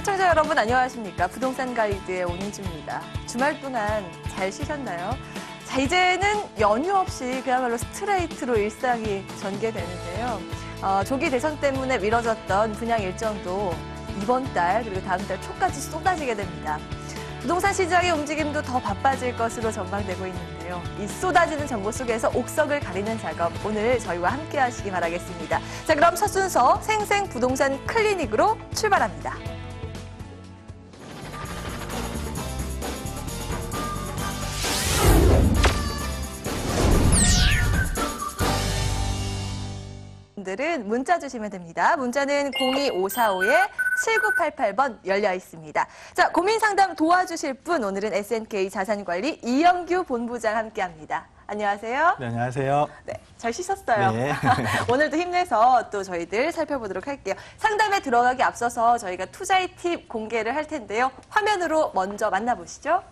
시청자 여러분 안녕하십니까? 부동산 가이드의 오은주입니다. 주말 동안 잘 쉬셨나요? 자, 이제는 연휴 없이 그야말로 스트레이트로 일상이 전개되는데요. 조기 대선 때문에 미뤄졌던 분양 일정도 이번 달 그리고 다음 달 초까지 쏟아지게 됩니다. 부동산 시장의 움직임도 더 바빠질 것으로 전망되고 있는데요. 이 쏟아지는 정보 속에서 옥석을 가리는 작업 오늘 저희와 함께 하시기 바라겠습니다. 자, 그럼 첫 순서 생생 부동산 클리닉으로 출발합니다. 분들은 문자 주시면 됩니다. 문자는 02545-7988번 열려 있습니다. 자, 고민 상담 도와주실 분 오늘은 SNK 자산관리 이영규 본부장 함께합니다. 안녕하세요. 네, 안녕하세요. 네, 잘 쉬셨어요. 네. 오늘도 힘내서 또 저희들 살펴보도록 할게요. 상담에 들어가기 앞서서 저희가 투자의 팁 공개를 할 텐데요. 화면으로 먼저 만나보시죠.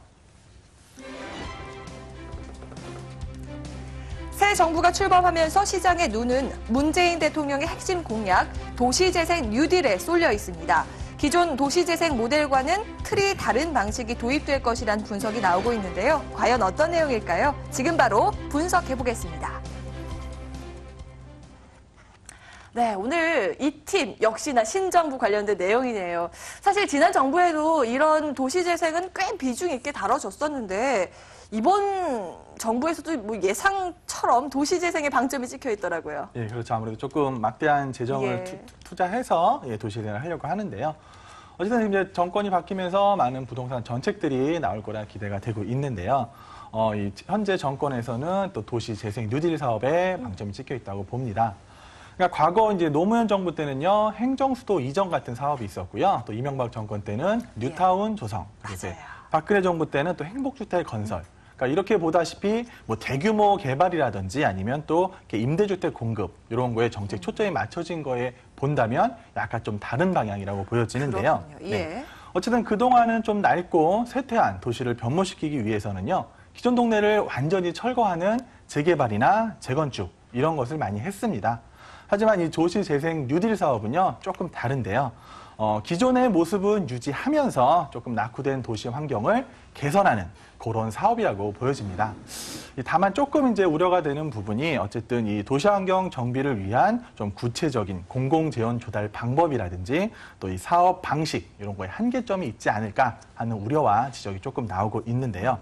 새 정부가 출범하면서 시장의 눈은 문재인 대통령의 핵심 공약 도시재생 뉴딜에 쏠려 있습니다. 기존 도시재생 모델과는 틀이 다른 방식이 도입될 것이란 분석이 나오고 있는데요. 과연 어떤 내용일까요? 지금 바로 분석해보겠습니다. 네, 오늘 이 팀 역시나 신정부 관련된 내용이네요. 사실 지난 정부에도 이런 도시재생은 꽤 비중 있게 다뤄졌었는데 이번 정부에서도 뭐 예상처럼 도시재생에 방점이 찍혀 있더라고요. 예, 그렇죠. 아무래도 조금 막대한 재정을 투자해서 도시재생을 하려고 하는데요. 어쨌든 이제 정권이 바뀌면서 많은 부동산 정책들이 나올 거라 기대가 되고 있는데요. 이 현재 정권에서는 또 도시재생 뉴딜 사업에 방점이 찍혀 있다고 봅니다. 그러니까 과거 이제 노무현 정부 때는요, 행정수도 이전 같은 사업이 있었고요. 또 이명박 정권 때는 뉴타운 조성. 맞아요. 박근혜 정부 때는 또 행복주택 건설. 그러니까 이렇게 보다시피 뭐 대규모 개발이라든지 아니면 또 임대주택 공급 이런 거에 정책 초점이 맞춰진 거에 본다면 약간 좀 다른 방향이라고 보여지는데요. 그렇군요. 예. 네. 어쨌든 그동안은 좀 낡고 쇠퇴한 도시를 변모시키기 위해서는요. 기존 동네를 완전히 철거하는 재개발이나 재건축 이런 것을 많이 했습니다. 하지만 이 도시재생 뉴딜 사업은요. 조금 다른데요. 기존의 모습은 유지하면서 조금 낙후된 도시 환경을 개선하는 그런 사업이라고 보여집니다. 다만 조금 이제 우려가 되는 부분이 어쨌든 이 도시환경 정비를 위한 좀 구체적인 공공재원 조달 방법이라든지 또 이 사업 방식 이런 거에 한계점이 있지 않을까 하는 우려와 지적이 조금 나오고 있는데요.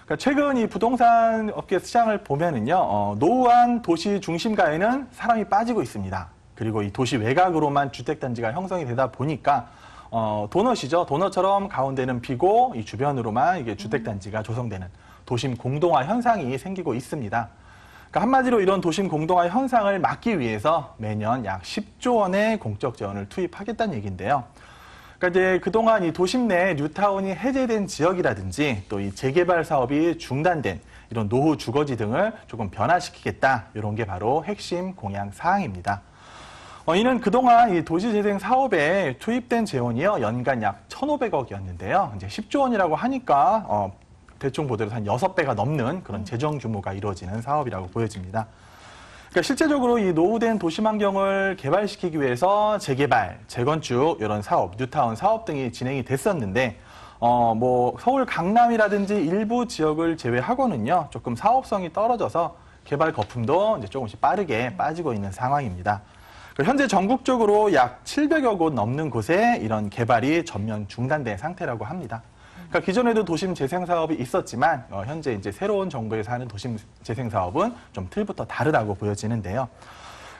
그러니까 최근 이 부동산 업계 시장을 보면은요, 노후한 도시 중심가에는 사람이 빠지고 있습니다. 그리고 이 도시 외곽으로만 주택단지가 형성이 되다 보니까 도넛이죠. 도넛처럼 가운데는 비고 이 주변으로만 이게 주택단지가 조성되는 도심 공동화 현상이 생기고 있습니다. 그러니까 한마디로 이런 도심 공동화 현상을 막기 위해서 매년 약 10조 원의 공적 재원을 투입하겠다는 얘기인데요. 그러니까 이제 그동안 이 도심 내 뉴타운이 해제된 지역이라든지 또 이 재개발 사업이 중단된 이런 노후 주거지 등을 조금 변화시키겠다. 이런 게 바로 핵심 공약 사항입니다. 이는 그동안 이 도시재생 사업에 투입된 재원이요, 연간 약 1,500억이었는데요. 이제 10조 원이라고 하니까, 대충 보더라도 한 6배가 넘는 그런 재정 규모가 이루어지는 사업이라고 보여집니다. 그러니까 실제적으로 이 노후된 도심 환경을 개발시키기 위해서 재개발, 재건축, 이런 사업, 뉴타운 사업 등이 진행이 됐었는데, 뭐, 서울 강남이라든지 일부 지역을 제외하고는요, 조금 사업성이 떨어져서 개발 거품도 이제 조금씩 빠르게 빠지고 있는 상황입니다. 현재 전국적으로 약 700여 곳 넘는 곳에 이런 개발이 전면 중단된 상태라고 합니다. 그러니까 기존에도 도심 재생 사업이 있었지만 현재 이제 새로운 정부에서 하는 도심 재생 사업은 좀 틀부터 다르다고 보여지는데요.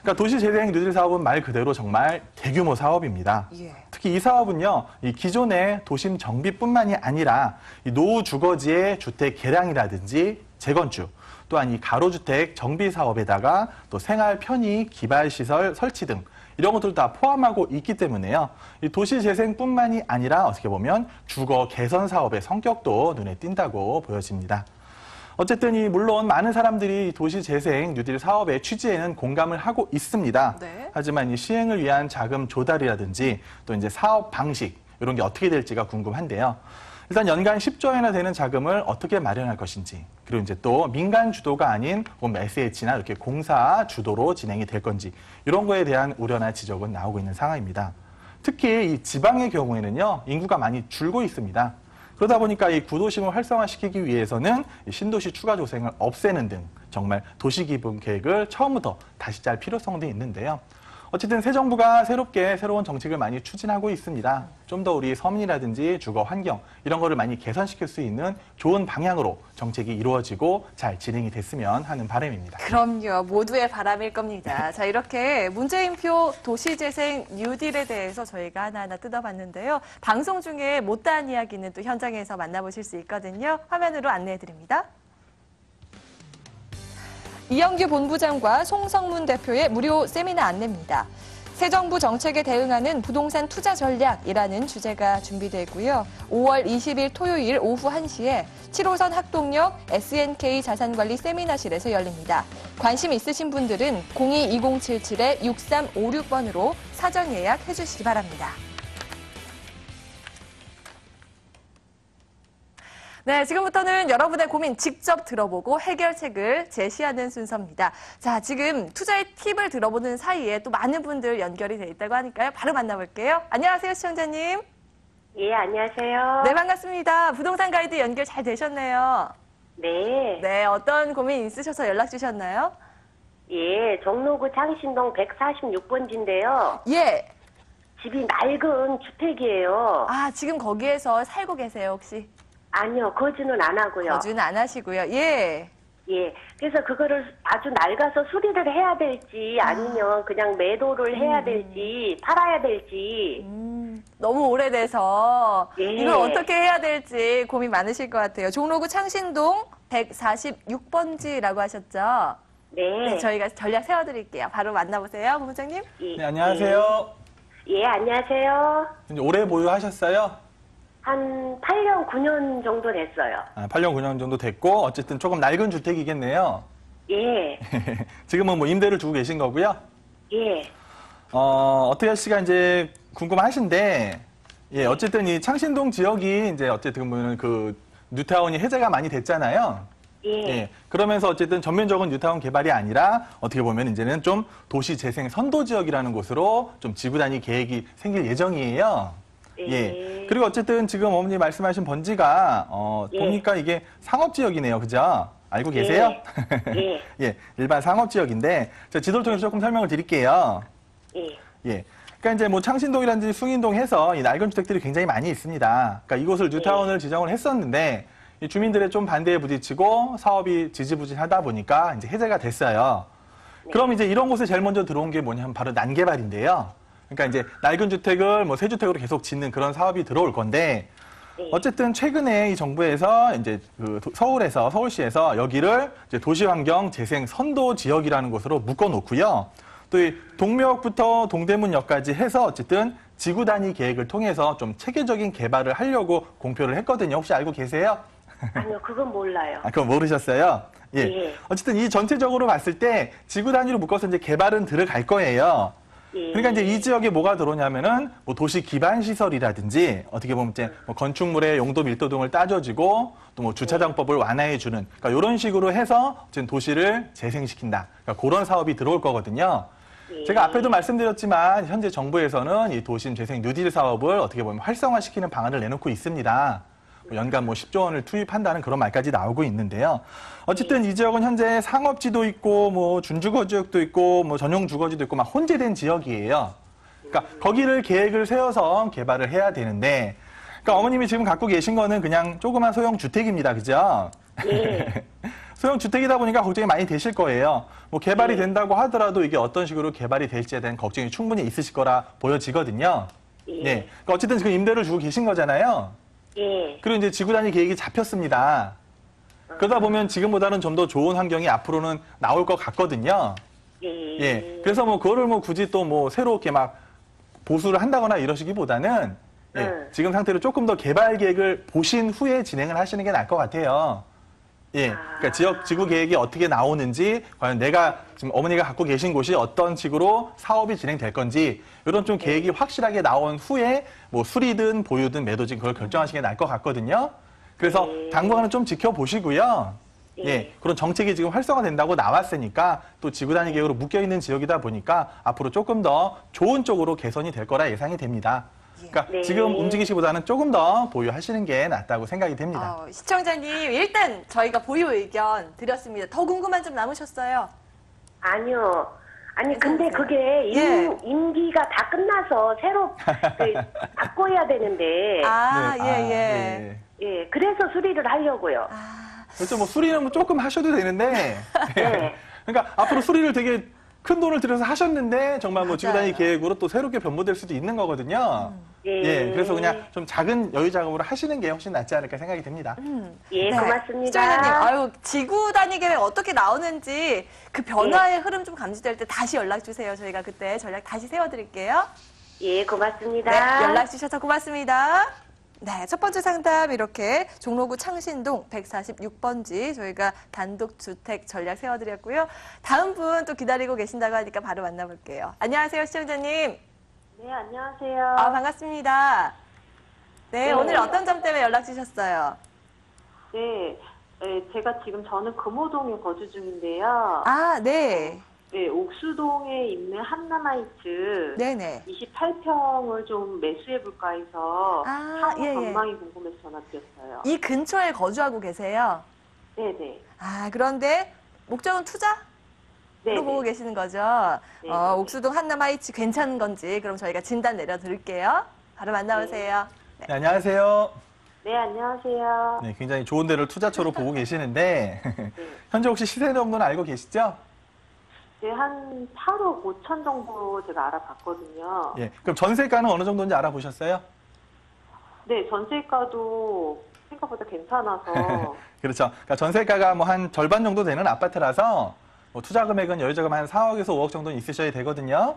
그러니까 도시 재생 뉴딜 사업은 말 그대로 정말 대규모 사업입니다. 예. 특히 이 사업은요, 이 기존의 도심 정비뿐만이 아니라 이 노후 주거지의 주택 개량이라든지 재건축, 또한 이 가로주택 정비 사업에다가 또 생활 편의 기발시설 설치 등 이런 것들을 다 포함하고 있기 때문에요. 이 도시 재생뿐만이 아니라 어떻게 보면 주거 개선 사업의 성격도 눈에 띈다고 보여집니다. 어쨌든 물론 많은 사람들이 도시 재생 뉴딜 사업의 취지에는 공감을 하고 있습니다. 네. 하지만 이 시행을 위한 자금 조달이라든지 또 이제 사업 방식 이런 게 어떻게 될지가 궁금한데요. 일단 연간 10조 원이나 되는 자금을 어떻게 마련할 것인지, 그리고 이제 또 민간 주도가 아닌 SH나 이렇게 공사 주도로 진행이 될 건지 이런 거에 대한 우려나 지적은 나오고 있는 상황입니다. 특히 이 지방의 경우에는요, 인구가 많이 줄고 있습니다. 그러다 보니까 이 구도심을 활성화시키기 위해서는 이 신도시 추가 조성을 없애는 등 정말 도시 기본 계획을 처음부터 다시 짤 필요성도 있는데요. 어쨌든 새 정부가 새롭게 새로운 정책을 많이 추진하고 있습니다. 좀 더 우리 서민이라든지 주거 환경 이런 거를 많이 개선시킬 수 있는 좋은 방향으로 정책이 이루어지고 잘 진행이 됐으면 하는 바람입니다. 그럼요. 모두의 바람일 겁니다. 자, 이렇게 문재인표 도시재생 뉴딜에 대해서 저희가 하나하나 뜯어봤는데요. 방송 중에 못다한 이야기는 또 현장에서 만나보실 수 있거든요. 화면으로 안내해드립니다. 이영규 본부장과 송성문 대표의 무료 세미나 안내입니다. 새 정부 정책에 대응하는 부동산 투자 전략이라는 주제가 준비되어 있고요. 5월 20일 토요일 오후 1시에 7호선 학동역 SNK 자산관리 세미나실에서 열립니다. 관심 있으신 분들은 02-2077-6356번으로 사전 예약해 주시기 바랍니다. 네, 지금부터는 여러분의 고민 직접 들어보고 해결책을 제시하는 순서입니다. 자, 지금 투자의 팁을 들어보는 사이에 또 많은 분들 연결이 돼 있다고 하니까요. 바로 만나볼게요. 안녕하세요, 시청자님. 예, 안녕하세요. 네, 반갑습니다. 부동산 가이드 연결 잘 되셨네요. 네. 네, 어떤 고민 있으셔서 연락 주셨나요? 예, 종로구 창신동 146번지인데요. 예. 집이 낡은 주택이에요. 아, 지금 거기에서 살고 계세요, 혹시? 아니요, 거주는 안 하고요. 거주는 안 하시고요. 예. 예, 그래서 그거를 아주 낡아서 수리를 해야 될지 아니면 그냥 매도를 해야 될지 팔아야 될지. 너무 오래돼서 예. 이걸 어떻게 해야 될지 고민 많으실 것 같아요. 종로구 창신동 146번지라고 하셨죠? 네. 네, 저희가 전략 세워드릴게요. 바로 만나보세요, 본부장님. 예, 네, 안녕하세요. 예, 안녕하세요. 이제 오래 보유하셨어요? 한 8년, 9년 정도 됐어요. 8년, 9년 정도 됐고 어쨌든 조금 낡은 주택이겠네요. 예, 지금은 뭐 임대를 주고 계신 거고요. 예, 어떻게 하시가 이제 궁금하신데, 예, 어쨌든 이 창신동 지역이 이제 어쨌든 보면 그 뉴타운이 해제가 많이 됐잖아요. 예. 예, 그러면서 어쨌든 전면적인 뉴타운 개발이 아니라 어떻게 보면 이제는 좀 도시 재생 선도 지역이라는 곳으로 좀 지구 단위 계획이 생길 예정이에요. 예. 그리고 어쨌든 지금 어머니 말씀하신 번지가 예. 보니까 이게 상업 지역이네요. 그죠? 알고 계세요? 예. 예, 일반 상업 지역인데 저 지도를 통해서 조금 설명을 드릴게요. 예. 예. 그러니까 이제 뭐 창신동이라든지 숭인동 해서 이 낡은 주택들이 굉장히 많이 있습니다. 그러니까 이곳을 뉴타운을 지정을 했었는데 이 주민들의 좀 반대에 부딪히고 사업이 지지부진하다 보니까 이제 해제가 됐어요. 그럼 이제 이런 곳에 제일 먼저 들어온 게 뭐냐면 바로 난개발인데요. 그러니까 이제 낡은 주택을 뭐 새 주택으로 계속 짓는 그런 사업이 들어올 건데 어쨌든 최근에 이 정부에서 이제 그 서울시에서 여기를 이제 도시환경 재생 선도 지역이라는 곳으로 묶어놓고요. 또 이 동묘역부터 동대문역까지 해서 어쨌든 지구 단위 계획을 통해서 좀 체계적인 개발을 하려고 공표를 했거든요. 혹시 알고 계세요? 아니요, 그건 몰라요. 아, 그거 모르셨어요? 예. 예. 어쨌든 이 전체적으로 봤을 때 지구 단위로 묶어서 이제 개발은 들어갈 거예요. 예. 그러니까 이제 이 지역에 뭐가 들어오냐면은 뭐 도시 기반 시설이라든지 어떻게 보면 이제 뭐 건축물의 용도 밀도 등을 따져주고 또 뭐 주차장법을 완화해주는 그러니까 이런 식으로 해서 지금 도시를 재생시킨다. 그러니까 그런 사업이 들어올 거거든요. 예. 제가 앞에도 말씀드렸지만 현재 정부에서는 이 도심 재생 뉴딜 사업을 어떻게 보면 활성화시키는 방안을 내놓고 있습니다. 연간 뭐 10조 원을 투입한다는 그런 말까지 나오고 있는데요. 어쨌든 이 지역은 현재 상업지도 있고 뭐 준주거 지역도 있고 뭐 전용 주거지도 있고 막 혼재된 지역이에요. 그러니까 거기를 계획을 세워서 개발을 해야 되는데 그러니까 어머님이 지금 갖고 계신 거는 그냥 조그만 소형 주택입니다. 그죠? 예. 소형 주택이다 보니까 걱정이 많이 되실 거예요. 뭐 개발이 된다고 하더라도 이게 어떤 식으로 개발이 될지에 대한 걱정이 충분히 있으실 거라 보여지거든요. 예. 네. 그러니까 어쨌든 지금 임대를 주고 계신 거잖아요. 예. 그리고 이제 지구 단위 계획이 잡혔습니다. 그러다 보면 지금보다는 좀 더 좋은 환경이 앞으로는 나올 것 같거든요. 예. 예. 그래서 뭐 그거를 뭐 굳이 또 뭐 새로 이렇게 막 보수를 한다거나 이러시기보다는 예. 지금 상태로 조금 더 개발 계획을 보신 후에 진행을 하시는 게 나을 것 같아요. 예. 그러니까 지역 지구 계획이 어떻게 나오는지, 과연 내가 지금 어머니가 갖고 계신 곳이 어떤 식으로 사업이 진행될 건지, 이런 좀 계획이 확실하게 나온 후에 뭐 수리든 보유든 매도든 그걸 결정하시는 게 나을 것 같거든요. 그래서 당분간은 좀 지켜보시고요. 예, 그런 정책이 지금 활성화된다고 나왔으니까 또 지구 단위 계획으로 묶여 있는 지역이다 보니까 앞으로 조금 더 좋은 쪽으로 개선이 될 거라 예상이 됩니다. 그러니까 네. 지금 움직이시보다는 조금 더 보유하시는 게 낫다고 생각이 됩니다. 시청자님, 일단 저희가 보유 의견 드렸습니다. 더 궁금한 점 남으셨어요? 아니요. 아니 근데 괜찮으세요? 그게 예. 임기가 다 끝나서 새로 바꿔야 되는데 예. 예 그래서 수리를 하려고요. 그렇죠. 뭐 수리는 뭐 조금 하셔도 되는데 네. 그러니까 앞으로 수리를 되게 큰 돈을 들여서 하셨는데 정말 뭐 지구 단위 맞아요. 계획으로 또 새롭게 변모될 수도 있는 거거든요. 예. 예, 그래서 그냥 좀 작은 여유 자금으로 하시는 게 훨씬 낫지 않을까 생각이 됩니다. 예 고맙습니다. 시청자님, 아유, 지구 단위 계획 어떻게 나오는지 그 변화의 흐름 좀 감지될 때 다시 연락 주세요. 저희가 그때 전략 다시 세워드릴게요. 예 고맙습니다. 네, 연락 주셔서 고맙습니다. 네, 첫 번째 상담 이렇게 종로구 창신동 146번지 저희가 단독주택 전략 세워드렸고요. 다음 분 또 기다리고 계신다고 하니까 바로 만나볼게요. 안녕하세요, 시청자님. 네 안녕하세요. 아, 반갑습니다. 네, 네. 오늘 어떤 점 때문에 연락 주셨어요? 네, 제가 지금 저는 금호동에 거주 중인데요. 아, 네. 네, 옥수동에 있는 한남하이츠 네네. 28평을 좀 매수해볼까 해서 아, 향후 예, 예. 전망이 궁금해서 전화 드렸어요. 이 근처에 거주하고 계세요? 네네. 아, 그런데 목적은 투자? 로 네네. 보고 계시는 거죠? 네. 옥수동 한남하이츠 괜찮은 건지 그럼 저희가 진단 내려드릴게요. 바로 만나보세요. 네, 안녕하세요. 네, 안녕하세요. 네, 굉장히 좋은 데를 투자처로 보고 계시는데 네. 현재 혹시 시세 정도는 알고 계시죠? 네, 한 8억 5천 정도 제가 알아봤거든요. 예, 그럼 전세가는 어느 정도인지 알아보셨어요? 네, 전세가도 생각보다 괜찮아서. 그렇죠. 그러니까 전세가가 뭐 한 절반 정도 되는 아파트라서 뭐 투자 금액은 여유자금 한 4억에서 5억 정도는 있으셔야 되거든요.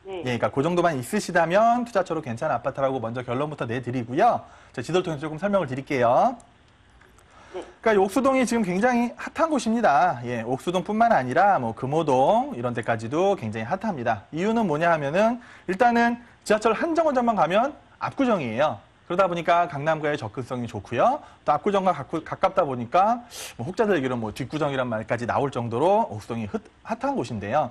네. 예, 그러니까 그 정도만 있으시다면 투자처로 괜찮은 아파트라고 먼저 결론부터 내드리고요. 저 지도를 통해서 조금 설명을 드릴게요. 네. 그러니까 이 옥수동이 지금 굉장히 핫한 곳입니다. 예, 옥수동뿐만 아니라 뭐 금호동 이런 데까지도 굉장히 핫합니다. 이유는 뭐냐 하면은 일단은 지하철 한정거장만 가면 압구정이에요. 그러다 보니까 강남과의 접근성이 좋고요. 또 압구정과 가깝다 보니까 뭐 혹자들 얘기로 뭐 뒷구정이란 말까지 나올 정도로 옥수동이 핫한 곳인데요.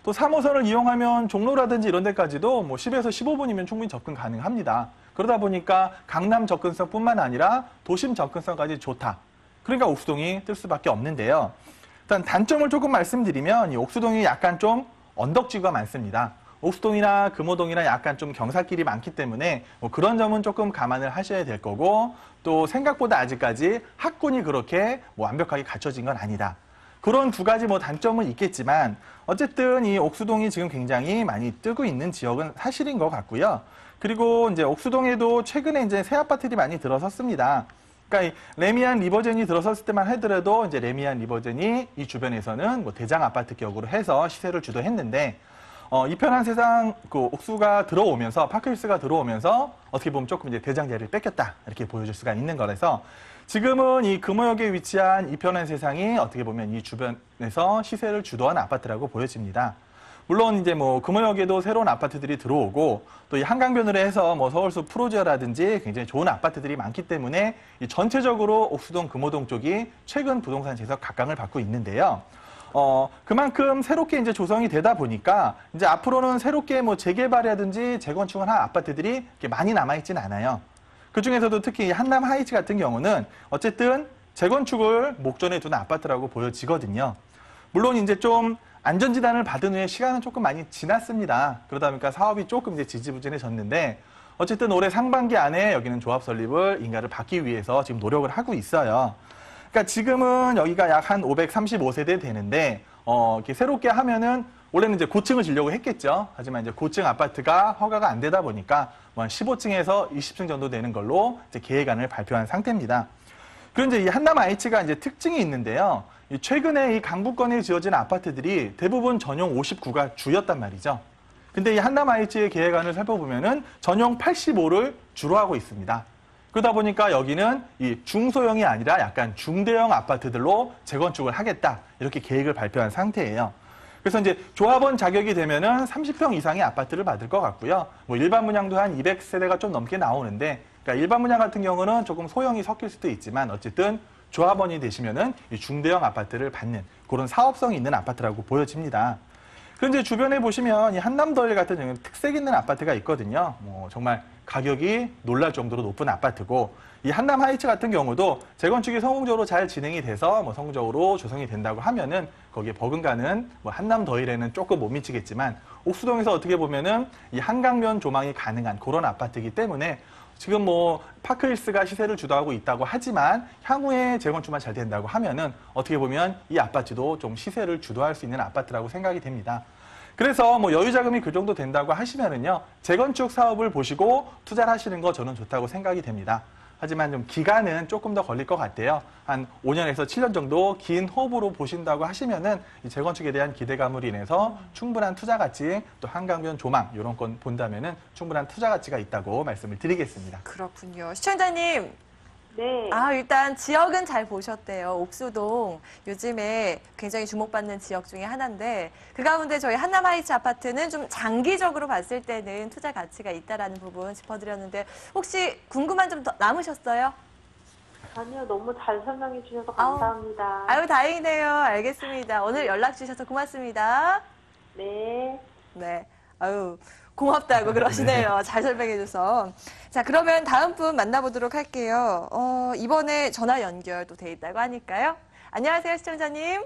또 3호선을 이용하면 종로라든지 이런 데까지도 뭐 10에서 15분이면 충분히 접근 가능합니다. 그러다 보니까 강남 접근성뿐만 아니라 도심 접근성까지 좋다. 그러니까 옥수동이 뜰 수밖에 없는데요. 일단 단점을 조금 말씀드리면 이 옥수동이 약간 좀 언덕지구가 많습니다. 옥수동이나 금호동이나 약간 좀 경사길이 많기 때문에 뭐 그런 점은 조금 감안을 하셔야 될 거고 또 생각보다 아직까지 학군이 그렇게 뭐 완벽하게 갖춰진 건 아니다. 그런 두 가지 뭐 단점은 있겠지만 어쨌든 이 옥수동이 지금 굉장히 많이 뜨고 있는 지역은 사실인 것 같고요. 그리고 이제 옥수동에도 최근에 이제 새 아파트들이 많이 들어섰습니다. 그러니까 이 레미안 리버젠이 들어섰을 때만 하더라도 이제 레미안 리버젠이 이 주변에서는 뭐 대장 아파트 격으로 해서 시세를 주도했는데 이 편한 세상 그 옥수가 들어오면서 파크힐스가 들어오면서 어떻게 보면 조금 이제 대장 자리를 뺏겼다 이렇게 보여줄 수가 있는 거라서 지금은 이 금호역에 위치한 이 편한 세상이 어떻게 보면 이 주변에서 시세를 주도한 아파트라고 보여집니다. 물론 이제 뭐 금호역에도 새로운 아파트들이 들어오고 또 이 한강변으로 해서 뭐 서울숲 프로지어라든지 굉장히 좋은 아파트들이 많기 때문에 이 전체적으로 옥수동 금호동 쪽이 최근 부동산 재석 각광을 받고 있는데요. 그만큼 새롭게 이제 조성이 되다 보니까 이제 앞으로는 새롭게 뭐 재개발이라든지 재건축을 한 아파트들이 이렇게 많이 남아있지는 않아요. 그 중에서도 특히 이 한남 하이츠 같은 경우는 어쨌든 재건축을 목전에 둔 아파트라고 보여지거든요. 물론 이제 좀 안전진단을 받은 후에 시간은 조금 많이 지났습니다. 그러다 보니까 사업이 조금 이제 지지부진해졌는데 어쨌든 올해 상반기 안에 여기는 조합 설립을 인가를 받기 위해서 지금 노력을 하고 있어요. 그러니까 지금은 여기가 약 한 535세대 되는데 이렇게 새롭게 하면은 원래는 이제 고층을 지려고 했겠죠. 하지만 이제 고층 아파트가 허가가 안 되다 보니까 뭐 한 15층에서 20층 정도 되는 걸로 이제 계획안을 발표한 상태입니다. 그리고 이제 이 한남 IH가 이제 특징이 있는데요. 최근에 이 강북권에 지어진 아파트들이 대부분 전용 59가 주였단 말이죠. 근데 이 한남 IH의 계획안을 살펴보면은 전용 85를 주로 하고 있습니다. 그러다 보니까 여기는 이 중소형이 아니라 약간 중대형 아파트들로 재건축을 하겠다. 이렇게 계획을 발표한 상태예요. 그래서 이제 조합원 자격이 되면은 30평 이상의 아파트를 받을 것 같고요. 뭐 일반 분양도 한 200세대가 좀 넘게 나오는데, 그러니까 일반 분양 같은 경우는 조금 소형이 섞일 수도 있지만 어쨌든 조합원이 되시면은 이 중대형 아파트를 받는 그런 사업성이 있는 아파트라고 보여집니다. 그런데 주변에 보시면 이 한남더일 같은 경우는 특색 있는 아파트가 있거든요. 뭐 정말 가격이 놀랄 정도로 높은 아파트고, 이 한남 하이츠 같은 경우도 재건축이 성공적으로 잘 진행이 돼서 뭐 성공적으로 조성이 된다고 하면은 거기에 버금가는 뭐 한남더일에는 조금 못 미치겠지만, 옥수동에서 어떻게 보면은 이 한강면 조망이 가능한 그런 아파트이기 때문에 지금 뭐 파크힐스가 시세를 주도하고 있다고 하지만 향후에 재건축만 잘 된다고 하면은 어떻게 보면 이 아파트도 좀 시세를 주도할 수 있는 아파트라고 생각이 됩니다. 그래서 뭐 여유 자금이 그 정도 된다고 하시면은요, 재건축 사업을 보시고 투자를 하시는 거 저는 좋다고 생각이 됩니다. 하지만 좀 기간은 조금 더 걸릴 것 같아요. 한 5년에서 7년 정도 긴 호흡으로 보신다고 하시면은 이 재건축에 대한 기대감으로 인해서 충분한 투자 가치, 또 한강변 조망 이런 건 본다면은 충분한 투자 가치가 있다고 말씀을 드리겠습니다. 그렇군요. 시청자님, 네. 일단 지역은 잘 보셨대요. 옥수동 요즘에 굉장히 주목받는 지역 중에 하나인데, 그 가운데 저희 한남 하이츠 아파트는 좀 장기적으로 봤을 때는 투자 가치가 있다라는 부분 짚어드렸는데, 혹시 궁금한 점 더 남으셨어요? 아니요, 너무 잘 설명해 주셔서 감사합니다. 아유, 다행이네요. 알겠습니다. 오늘 연락 주셔서 고맙습니다. 네. 네. 아유, 고맙다고 그러시네요. 잘 설명해줘서. 자, 그러면 다음 분 만나보도록 할게요. 이번에 전화 연결도 돼 있다고 하니까요. 안녕하세요, 시청자님.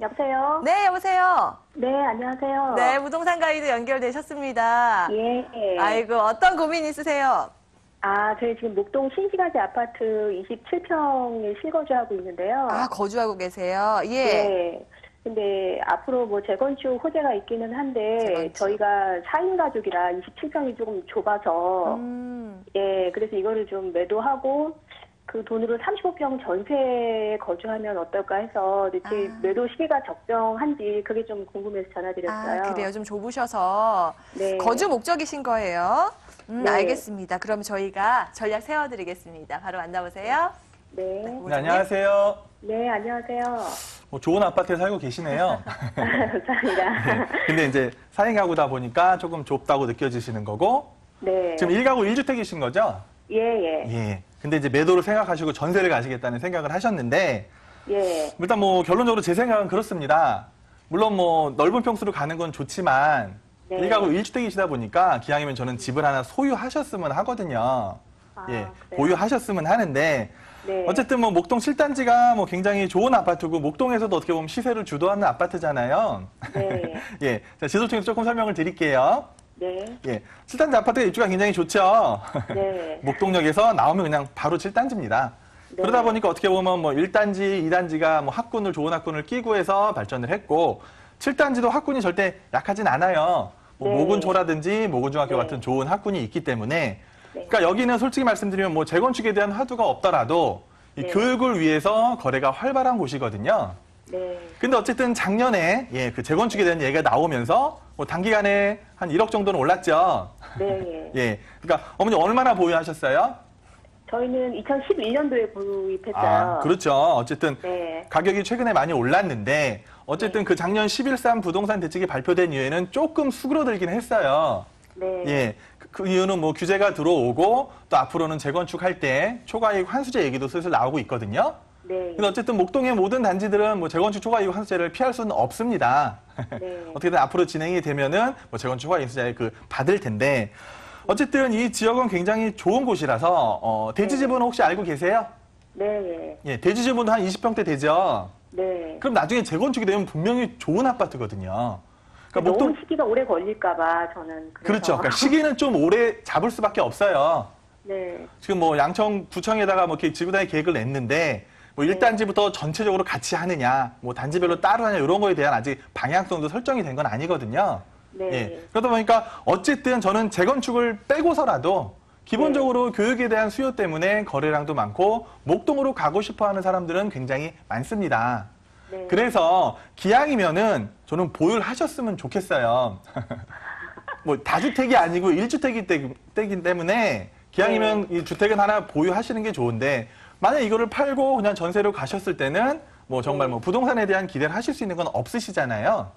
여보세요? 네, 여보세요. 네, 안녕하세요. 네, 부동산 가이드 연결되셨습니다. 예. 아이고, 어떤 고민 있으세요? 저희 지금 목동 신시가지 아파트 27평에 실거주하고 있는데요. 거주하고 계세요. 예. 네. 근데 앞으로 뭐 재건축 호재가 있기는 한데 재건축. 저희가 4인 가족이라 27평이 조금 좁아서 예, 그래서 이거를 좀 매도하고 그 돈으로 35평 전세에 거주하면 어떨까 해서 제 매도 시기가 적정한지 그게 좀 궁금해서 전화드렸어요. 그래요. 좀 좁으셔서 네. 거주 목적이신 거예요. 네. 알겠습니다. 그럼 저희가 전략 세워드리겠습니다. 바로 만나보세요. 네. 네, 안녕하세요. 네, 안녕하세요. 뭐 좋은 아파트에 살고 계시네요. 감사합니다. 근데 이제 4인 가구다 보니까 조금 좁다고 느껴지시는 거고, 네. 지금 1가구 1주택이신 거죠? 예, 예. 예. 근데 이제 매도를 생각하시고 전세를 가시겠다는 생각을 하셨는데, 예. 일단 뭐 결론적으로 제 생각은 그렇습니다. 물론 뭐 넓은 평수로 가는 건 좋지만, 네. 1가구 1주택이시다 보니까 기왕이면 저는 집을 하나 소유하셨으면 하거든요. 예. 그래요? 보유하셨으면 하는데, 네. 어쨌든 뭐 목동 7단지가 뭐 굉장히 좋은 아파트고, 목동에서도 어떻게 보면 시세를 주도하는 아파트잖아요. 네. 예. 자, 지도층에서 조금 설명을 드릴게요. 네. 예. 7단지 아파트가 입주가 굉장히 좋죠. 네. 목동역에서 나오면 그냥 바로 7단지입니다. 네. 그러다 보니까 어떻게 보면 뭐 1단지, 2단지가 뭐 학군을, 좋은 학군을 끼고 해서 발전을 했고, 7단지도 학군이 절대 약하진 않아요. 뭐 네. 모군초라든지 모군중학교 네. 같은 좋은 학군이 있기 때문에. 네. 그러니까 여기는 솔직히 말씀드리면 뭐 재건축에 대한 화두가 없더라도 이 네. 교육을 위해서 거래가 활발한 곳이거든요. 네. 근데 어쨌든 작년에 그 재건축에 대한 얘기가 나오면서 뭐 단기간에 한 1억 정도는 올랐죠. 네. 예. 그러니까 어머니 얼마나 보유하셨어요? 저희는 2011년도에 구입했어요. 그렇죠. 어쨌든 네. 가격이 최근에 많이 올랐는데 어쨌든 그 작년 11.3 부동산 대책이 발표된 이후에는 조금 수그러들긴 했어요. 네. 예. 그 이유는 뭐 규제가 들어오고 또 앞으로는 재건축할 때 초과이익 환수제 얘기도 슬슬 나오고 있거든요. 네. 근데 어쨌든 목동의 모든 단지들은 뭐 재건축 초과이익 환수제를 피할 수는 없습니다. 네. 어떻게든 앞으로 진행이 되면은 뭐 재건축 초과이익 환수제 받을 텐데 어쨌든 이 지역은 굉장히 좋은 곳이라서 대지지분 혹시 알고 계세요? 네. 예, 대지지분도 한 20평대 되죠. 네. 그럼 나중에 재건축이 되면 분명히 좋은 아파트거든요. 그러니까 너무 시기가 오래 걸릴까봐 저는. 그래서. 그렇죠. 그러니까 시기는 좀 오래 잡을 수밖에 없어요. 네. 지금 뭐 양천 구청에다가 뭐 이렇게 지구단위 계획을 냈는데 뭐 1단지부터 전체적으로 같이 하느냐, 뭐 단지별로 따로 하냐 이런 거에 대한 아직 방향성도 설정이 된 건 아니거든요. 네. 예. 그러다 보니까 어쨌든 저는 재건축을 빼고서라도 기본적으로 교육에 대한 수요 때문에 거래량도 많고 목동으로 가고 싶어 하는 사람들은 굉장히 많습니다. 네. 그래서 기왕이면은 저는 보유를 하셨으면 좋겠어요. 뭐 다주택이 아니고 1주택이기 때문에 기왕이면 이 주택은 하나 보유하시는 게 좋은데 만약 이거를 팔고 그냥 전세로 가셨을 때는 뭐 정말 뭐 부동산에 대한 기대를 하실 수 있는 건 없으시잖아요.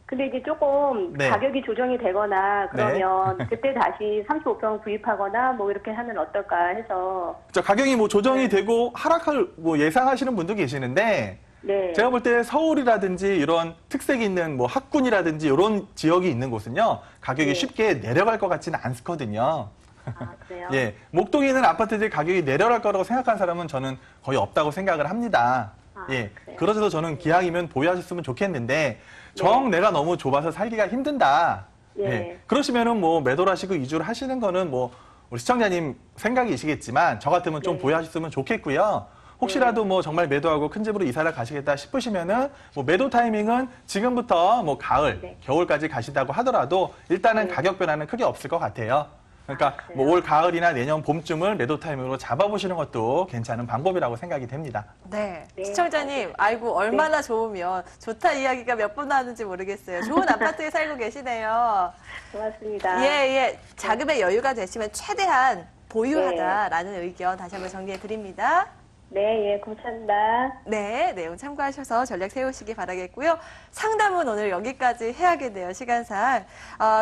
근데 이제 조금 네. 가격이 조정이 되거나 그러면 그때 다시 35평 구입하거나 뭐 이렇게 하면 어떨까 해서. 가격이 뭐 조정이 되고 하락할 뭐 예상하시는 분도 계시는데 네. 제가 볼 때 서울이라든지 이런 특색이 있는 뭐 학군이라든지 이런 지역이 있는 곳은요, 가격이 네. 쉽게 내려갈 것 같지는 않거든요. 아, 그래요? 예, 목동에 있는 아파트들 가격이 내려갈 거라고 생각하는 사람은 저는 거의 없다고 생각을 합니다. 아, 예, 그래요? 그래서 저는 기왕이면 보유하셨으면 좋겠는데 정 내가 너무 좁아서 살기가 힘든다. 예. 예, 그러시면은 뭐 매도를 하시고 이주를 하시는 거는 뭐 우리 시청자님 생각이시겠지만 저 같으면 좀 네. 보유하셨으면 좋겠고요. 혹시라도 뭐 정말 매도하고 큰 집으로 이사를 가시겠다 싶으시면은 뭐 매도 타이밍은 지금부터 뭐 가을, 네. 겨울까지 가신다고 하더라도 일단은 네. 가격 변화는 크게 없을 것 같아요. 그러니까 그래요? 뭐 올 가을이나 내년 봄쯤을 매도 타이밍으로 잡아보시는 것도 괜찮은 방법이라고 생각이 됩니다. 네. 네. 시청자님, 아이고, 얼마나 좋으면 좋다 이야기가 몇 번 나왔는지 모르겠어요. 좋은 아파트에 살고 계시네요. 고맙습니다. 예, 예. 자금의 여유가 되시면 최대한 보유하다라는 의견 다시 한번 정리해 드립니다. 네, 예, 감사합니다. 네, 내용 참고하셔서 전략 세우시기 바라겠고요. 상담은 오늘 여기까지 해야겠네요, 시간상.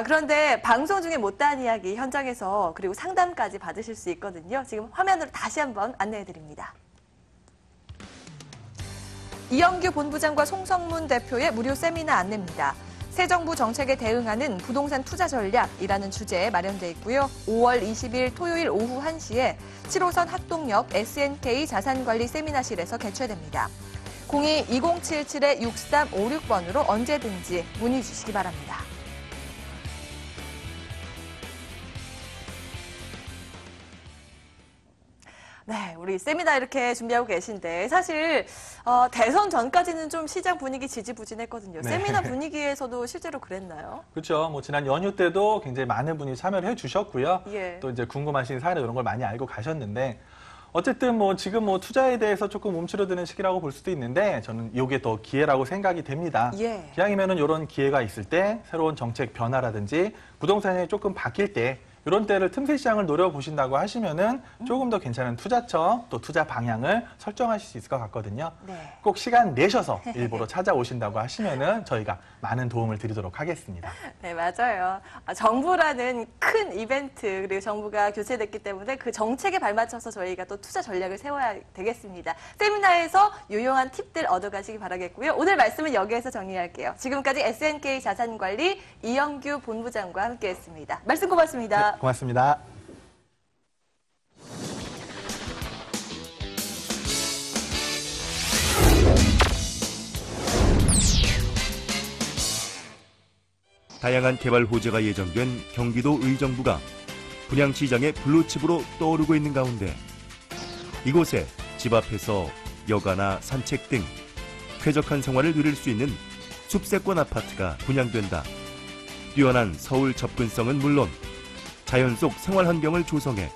그런데 방송 중에 못다한 이야기 현장에서 그리고 상담까지 받으실 수 있거든요. 지금 화면으로 다시 한번 안내해 드립니다. 이영규 본부장과 송성문 대표의 무료 세미나 안내입니다. 새 정부 정책에 대응하는 부동산 투자 전략이라는 주제에 마련돼 있고요. 5월 20일 토요일 오후 1시에 7호선 학동역 SNK 자산관리 세미나실에서 개최됩니다. 02-2077-6356번으로 언제든지 문의 주시기 바랍니다. 네, 우리 세미나 이렇게 준비하고 계신데 사실 대선 전까지는 좀 시장 분위기 지지부진했거든요. 네. 세미나 분위기에서도 실제로 그랬나요? 그렇죠. 뭐 지난 연휴 때도 굉장히 많은 분이 참여를 해주셨고요. 예. 또 이제 궁금하신 사례 이런 걸 많이 알고 가셨는데 어쨌든 뭐 지금 뭐 투자에 대해서 조금 움츠러드는 시기라고 볼 수도 있는데 저는 이게 더 기회라고 생각이 됩니다. 예. 기왕이면은 이런 기회가 있을 때 새로운 정책 변화라든지 부동산이 조금 바뀔 때 이런 때를 틈새 시장을 노려보신다고 하시면은 조금 더 괜찮은 투자처 또 투자 방향을 설정하실 수 있을 것 같거든요. 네. 꼭 시간 내셔서 일부러 찾아오신다고 하시면은 저희가 많은 도움을 드리도록 하겠습니다. 네, 맞아요. 정부라는 큰 이벤트, 그리고 정부가 교체됐기 때문에 그 정책에 발맞춰서 저희가 또 투자 전략을 세워야 되겠습니다. 세미나에서 유용한 팁들 얻어가시기 바라겠고요. 오늘 말씀은 여기에서 정리할게요. 지금까지 SNK 자산관리 이영규 본부장과 함께했습니다. 말씀 고맙습니다. 네, 고맙습니다. 다양한 개발 호재가 예정된 경기도 의정부가 분양시장의 블루칩으로 떠오르고 있는 가운데 이곳에 집 앞에서 여가나 산책 등 쾌적한 생활을 누릴 수 있는 숲세권 아파트가 분양된다. 뛰어난 서울 접근성은 물론 자연 속 생활 환경을 조성해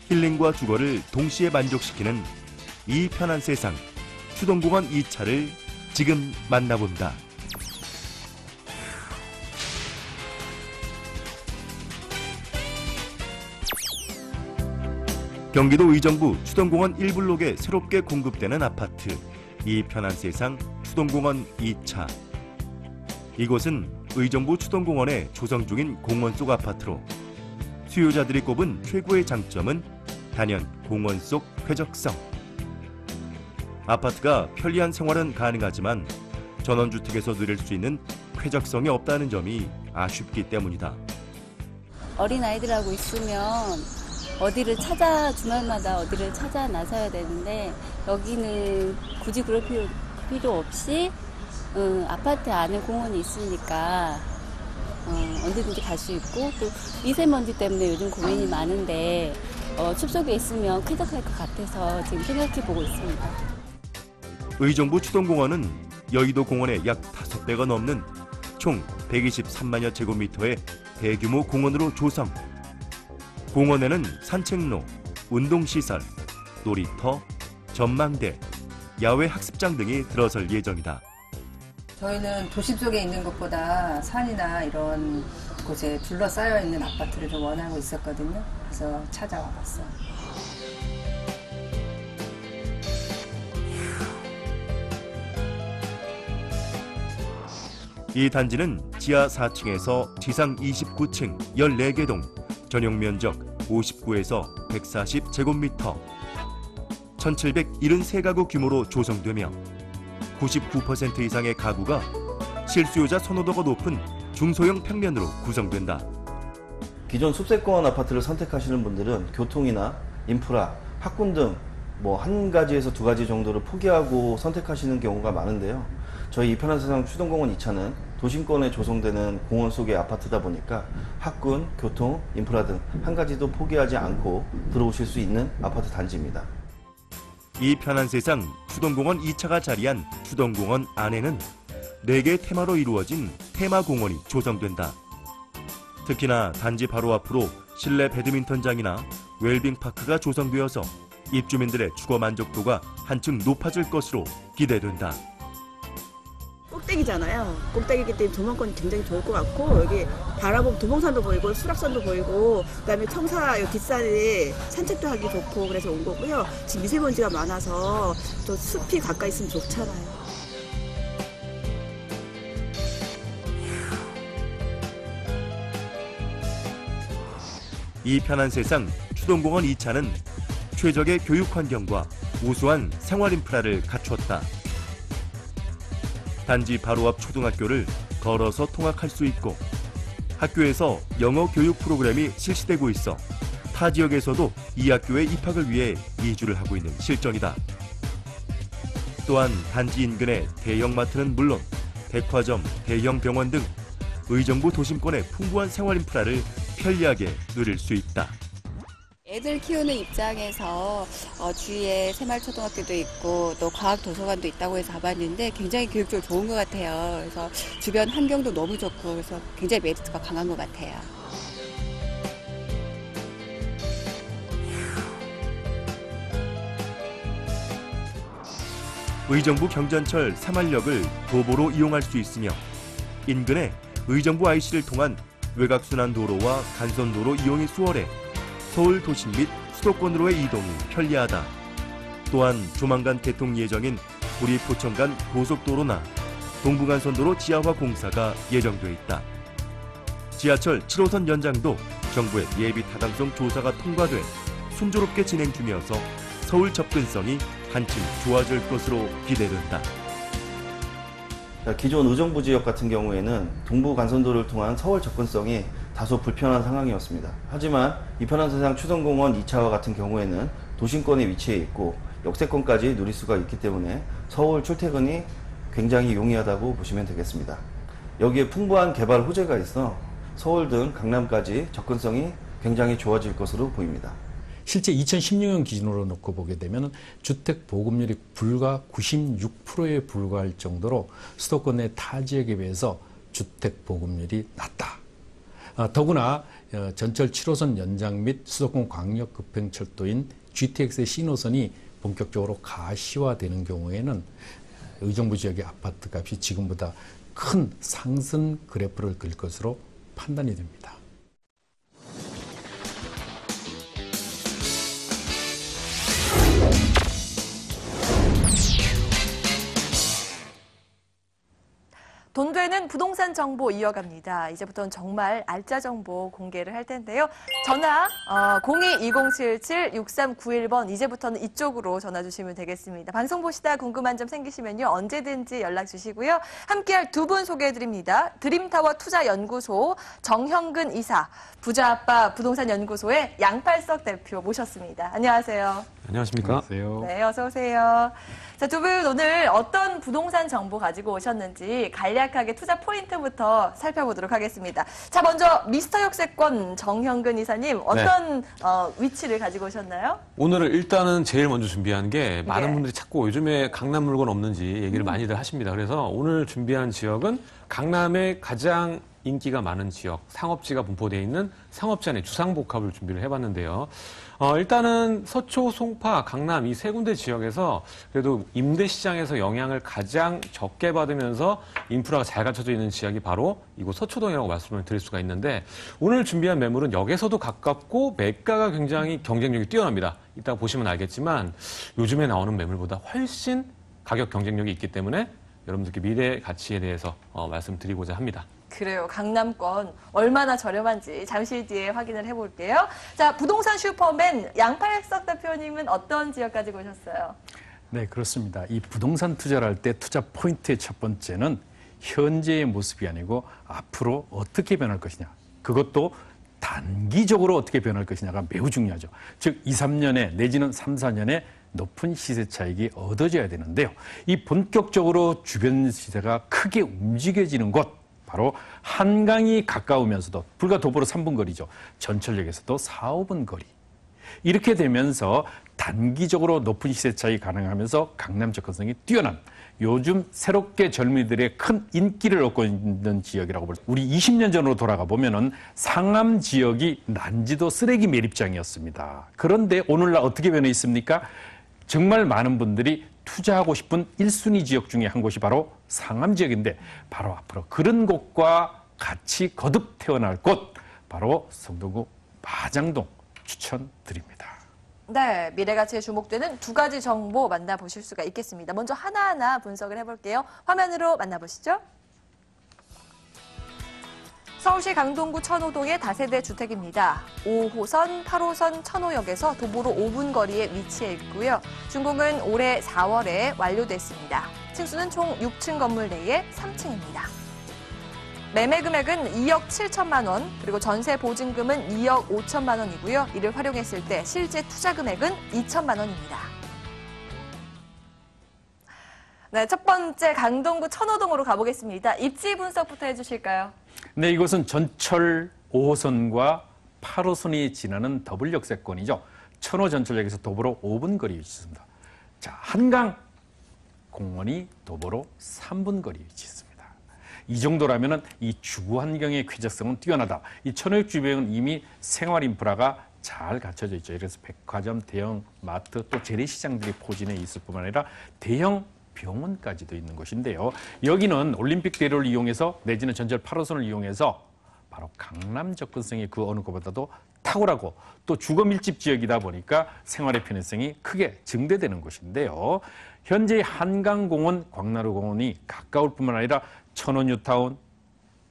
힐링과 주거를 동시에 만족시키는 이 편한 세상 수동공원 2차를 지금 만나본다. 경기도 의정부 수동공원 1블록에 새롭게 공급되는 아파트 이 편한 세상 수동공원 2차. 이곳은 의정부 수동공원에 조성 중인 공원 속 아파트로 수요자들이 꼽은 최고의 장점은 단연 공원 속 쾌적성. 아파트가 편리한 생활은 가능하지만 전원주택에서 누릴 수 있는 쾌적성이 없다는 점이 아쉽기 때문이다. 어린아이들하고 있으면 주말마다 어디를 찾아 나서야 되는데 여기는 굳이 그럴 필요 없이 아파트 안에 공원이 있으니까 언제든지 갈 수 있고 또 미세먼지 때문에 요즘 고민이 많은데 숲속에 있으면 쾌적할 것 같아서 지금 생각해보고 있습니다. 의정부 추동공원은 여의도 공원의 약 5배가 넘는 총 123만여 제곱미터의 대규모 공원으로 조성. 공원에는 산책로, 운동시설, 놀이터, 전망대, 야외 학습장 등이 들어설 예정이다. 저희는 도심 속에 있는 것보다 산이나 이런 곳에 둘러싸여 있는 아파트를 좀 원하고 있었거든요. 그래서 찾아와 봤어요. 이 단지는 지하 4층에서 지상 29층 14개 동, 전용 면적 59에서 140제곱미터, 1773가구 규모로 조성되며 99% 이상의 가구가 실수요자 선호도가 높은 중소형 평면으로 구성된다. 기존 숲세권 아파트를 선택하시는 분들은 교통이나 인프라, 학군 등 뭐 한 가지에서 두 가지 정도를 포기하고 선택하시는 경우가 많은데요. 저희 이편한 세상 추동공원 2차는 도심권에 조성되는 공원 속의 아파트다 보니까 학군, 교통, 인프라 등 한 가지도 포기하지 않고 들어오실 수 있는 아파트 단지입니다. 이 편한 세상 추동공원 2차가 자리한 추동공원 안에는 4개 테마로 이루어진 테마공원이 조성된다. 특히나 단지 바로 앞으로 실내 배드민턴장이나 웰빙파크가 조성되어서 입주민들의 주거 만족도가 한층 높아질 것으로 기대된다. 꼭대기잖아요. 꼭대기이기 때문에 조망권이 굉장히 좋을 것 같고, 여기 바라보면 도봉산도 보이고 수락산도 보이고, 그다음에 청사 뒷산에 산책도 하기 좋고 그래서 온 거고요. 지금 미세먼지가 많아서 또 숲이 가까이 있으면 좋잖아요. 이 편한 세상 추동공원 2차는 최적의 교육 환경과 우수한 생활 인프라를 갖추었다. 단지 바로 앞 초등학교를 걸어서 통학할 수 있고, 학교에서 영어 교육 프로그램이 실시되고 있어 타 지역에서도 이 학교에 입학을 위해 이주를 하고 있는 실정이다. 또한 단지 인근의 대형마트는 물론 백화점, 대형 병원 등 의정부 도심권의 풍부한 생활 인프라를 편리하게 누릴 수 있다. 애들 키우는 입장에서 주위에 새마을초등학교도 있고 또 과학도서관도 있다고 해서 가봤는데 굉장히 교육적으로 좋은 것 같아요. 그래서 주변 환경도 너무 좋고 그래서 굉장히 메리트가 강한 것 같아요. 의정부 경전철 사말역을 도보로 이용할 수 있으며 인근에 의정부 IC를 통한 외곽순환도로와 간선도로 이용이 수월해 서울 도심 및 수도권으로의 이동이 편리하다. 또한 조만간 개통 예정인 구리-포천 간 고속도로나 동부간선도로 지하화 공사가 예정돼 있다. 지하철 7호선 연장도 정부의 예비 타당성 조사가 통과돼 순조롭게 진행 중이어서 서울 접근성이 한층 좋아질 것으로 기대된다. 기존 의정부 지역 같은 경우에는 동부간선도로를 통한 서울 접근성이 다소 불편한 상황이었습니다. 하지만 이편한 세상 추동공원 2차와 같은 경우에는 도심권에 위치해 있고 역세권까지 누릴 수가 있기 때문에 서울 출퇴근이 굉장히 용이하다고 보시면 되겠습니다. 여기에 풍부한 개발 호재가 있어 서울 등 강남까지 접근성이 굉장히 좋아질 것으로 보입니다. 실제 2016년 기준으로 놓고 보게 되면 주택 보급률이 불과 96%에 불과할 정도로 수도권 내 타 지역에 비해서 주택 보급률이 낮다. 더구나 전철 7호선 연장 및 수도권 광역급행철도인 GTX의 신호선이 본격적으로 가시화되는 경우에는 의정부 지역의 아파트 값이 지금보다 큰 상승 그래프를 그릴 것으로 판단이 됩니다. 돈 되는 부동산 정보 이어갑니다. 이제부터는 정말 알짜 정보 공개를 할 텐데요. 전화 02-2077-6391번 이제부터는 이쪽으로 전화 주시면 되겠습니다. 방송 보시다 궁금한 점 생기시면요. 언제든지 연락 주시고요. 함께할 두 분 소개해드립니다. 드림타워 투자연구소 정형근 이사, 부자아빠 부동산연구소의 양팔석 대표 모셨습니다. 안녕하세요. 안녕하십니까? 안녕하세요. 네, 어서 오세요. 자, 두 분 오늘 어떤 부동산 정보 가지고 오셨는지 간략하게 투자 포인트부터 살펴보도록 하겠습니다. 자, 먼저 미스터 역세권 정형근 이사님 어떤 위치를 가지고 오셨나요? 오늘은 일단은 제일 먼저 준비한 게 많은 네. 분들이 찾고 요즘에 강남 물건 없는지 얘기를 많이들 하십니다. 그래서 오늘 준비한 지역은 강남의 가장 인기가 많은 지역, 상업지가 분포되어 있는 상업지 안에 주상복합을 준비를 해봤는데요. 일단은 서초, 송파, 강남 이 세 군데 지역에서 그래도 임대 시장에서 영향을 가장 적게 받으면서 인프라가 잘 갖춰져 있는 지역이 바로 이곳 서초동이라고 말씀을 드릴 수가 있는데 오늘 준비한 매물은 역에서도 가깝고 매가가 굉장히 경쟁력이 뛰어납니다. 이따가 보시면 알겠지만 요즘에 나오는 매물보다 훨씬 가격 경쟁력이 있기 때문에 여러분들께 미래 가치에 대해서 말씀드리고자 합니다. 그래요. 강남권 얼마나 저렴한지 잠시 뒤에 확인을 해볼게요. 자, 부동산 슈퍼맨 양팔석 대표님은 어떤 지역 가지고 오셨어요? 네, 그렇습니다. 이 부동산 투자를 할 때 투자 포인트의 첫 번째는 현재의 모습이 아니고 앞으로 어떻게 변할 것이냐. 그것도 단기적으로 어떻게 변할 것이냐가 매우 중요하죠. 즉 2, 3년에 내지는 3, 4년에 높은 시세 차익이 얻어져야 되는데요. 이 본격적으로 주변 시세가 크게 움직여지는 곳, 바로 한강이 가까우면서도 불과 도보로 3분 거리죠. 전철역에서도 4, 5분 거리. 이렇게 되면서 단기적으로 높은 시세 차익이 가능하면서 강남 접근성이 뛰어난 요즘 새롭게 젊은이들의 큰 인기를 얻고 있는 지역이라고 볼 수 있습니다. 우리 20년 전으로 돌아가 보면은 상암 지역이 난지도 쓰레기 매립장이었습니다. 그런데 오늘날 어떻게 변해 있습니까? 정말 많은 분들이 투자하고 싶은 1순위 지역 중에 한 곳이 바로 상암 지역인데 바로 앞으로 그런 곳과 같이 거듭 태어날 곳 바로 성동구 마장동 추천드립니다. 네, 미래가치에 주목되는 두 가지 정보 만나보실 수가 있겠습니다. 먼저 하나하나 분석을 해볼게요. 화면으로 만나보시죠. 서울시 강동구 천호동의 다세대 주택입니다. 5호선, 8호선 천호역에서 도보로 5분 거리에 위치해 있고요. 준공은 올해 4월에 완료됐습니다. 층수는 총 6층 건물 내에 3층입니다. 매매 금액은 2억 7천만 원, 그리고 전세 보증금은 2억 5천만 원이고요. 이를 활용했을 때 실제 투자 금액은 2천만 원입니다. 네, 첫 번째 강동구 천호동으로 가보겠습니다. 입지 분석부터 해주실까요? 네, 이곳은 전철 5호선과 8호선이 지나는 더블 역세권이죠. 천호 전철역에서 도보로 5분 거리에 위치했습니다. 자, 한강 공원이 도보로 3분 거리에 위치했습니다. 이 정도라면은 이 주거 환경의 쾌적성은 뛰어나다. 이 천호역 주변은 이미 생활 인프라가 잘 갖춰져 있죠. 그래서 백화점, 대형 마트, 또 재래시장들이 포진해 있을 뿐만 아니라 대형 병원까지도 있는 곳인데요. 여기는 올림픽대로를 이용해서 내지는 전철 8호선을 이용해서 바로 강남 접근성이 그 어느 곳보다도 탁월하고 또 주거 밀집 지역이다 보니까 생활의 편의성이 크게 증대되는 곳인데요. 현재 한강공원, 광나루공원이 가까울 뿐만 아니라 천호 뉴타운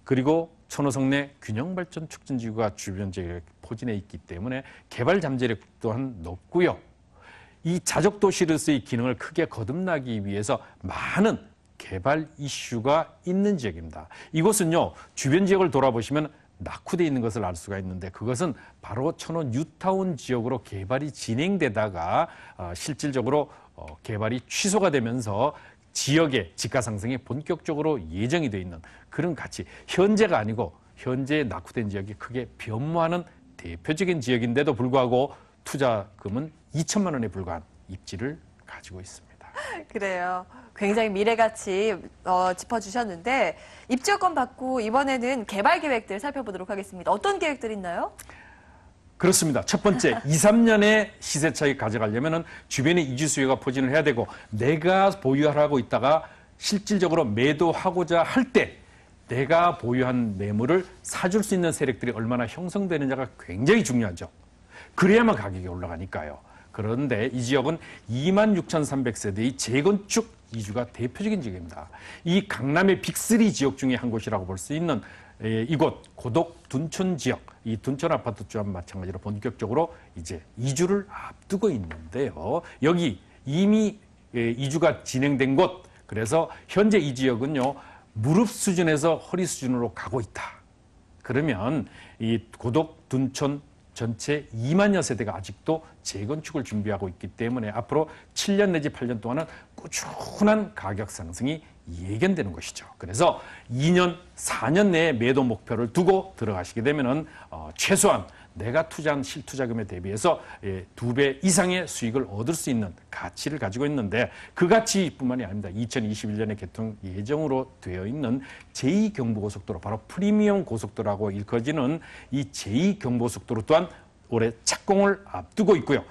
그리고 천호성내 균형발전 촉진지구가 주변 지역에 포진해 있기 때문에 개발 잠재력 또한 높고요. 이 자족도시로서의 기능을 크게 거듭나기 위해서 많은 개발 이슈가 있는 지역입니다. 이곳은요, 주변 지역을 돌아보시면 낙후되어 있는 것을 알 수가 있는데 그것은 바로 천호 뉴타운 지역으로 개발이 진행되다가 실질적으로 개발이 취소가 되면서 지역의 지가 상승이 본격적으로 예정이 되어 있는 그런 가치, 현재가 아니고 현재 낙후된 지역이 크게 변모하는 대표적인 지역인데도 불구하고 투자금은 2천만 원에 불과한 입지를 가지고 있습니다. 그래요. 굉장히 미래가치 짚어주셨는데 입주권 받고 이번에는 개발 계획들 살펴보도록 하겠습니다. 어떤 계획들 있나요? 그렇습니다. 첫 번째, 2, 3년의 시세 차익 가져가려면 주변에 이주 수요가 포진을 해야 되고 내가 보유하고 있다가 실질적으로 매도하고자 할 때 내가 보유한 매물을 사줄 수 있는 세력들이 얼마나 형성되느냐가 굉장히 중요하죠. 그래야만 가격이 올라가니까요. 그런데 이 지역은 26,300세대의 재건축 이주가 대표적인 지역입니다. 이 강남의 빅3 지역 중에 한 곳이라고 볼 수 있는 이곳 고덕 둔촌 지역, 이 둔촌 아파트 또한 마찬가지로 본격적으로 이제 이주를 앞두고 있는데요. 여기 이미 이주가 진행된 곳, 그래서 현재 이 지역은요 무릎 수준에서 허리 수준으로 가고 있다. 그러면 이 고덕 둔촌 전체 2만여 세대가 아직도 재건축을 준비하고 있기 때문에 앞으로 7년 내지 8년 동안은 꾸준한 가격 상승이 예견되는 것이죠. 그래서 2년, 4년 내에 매도 목표를 두고 들어가시게 되면은 최소한 내가 투자한 실투자금에 대비해서 2배 이상의 수익을 얻을 수 있는 가치를 가지고 있는데 그 가치뿐만이 아닙니다. 2021년에 개통 예정으로 되어 있는 제2경부고속도로, 바로 프리미엄 고속도로라고 일컬어지는 이 제2경부고속도로 또한 올해 착공을 앞두고 있고요.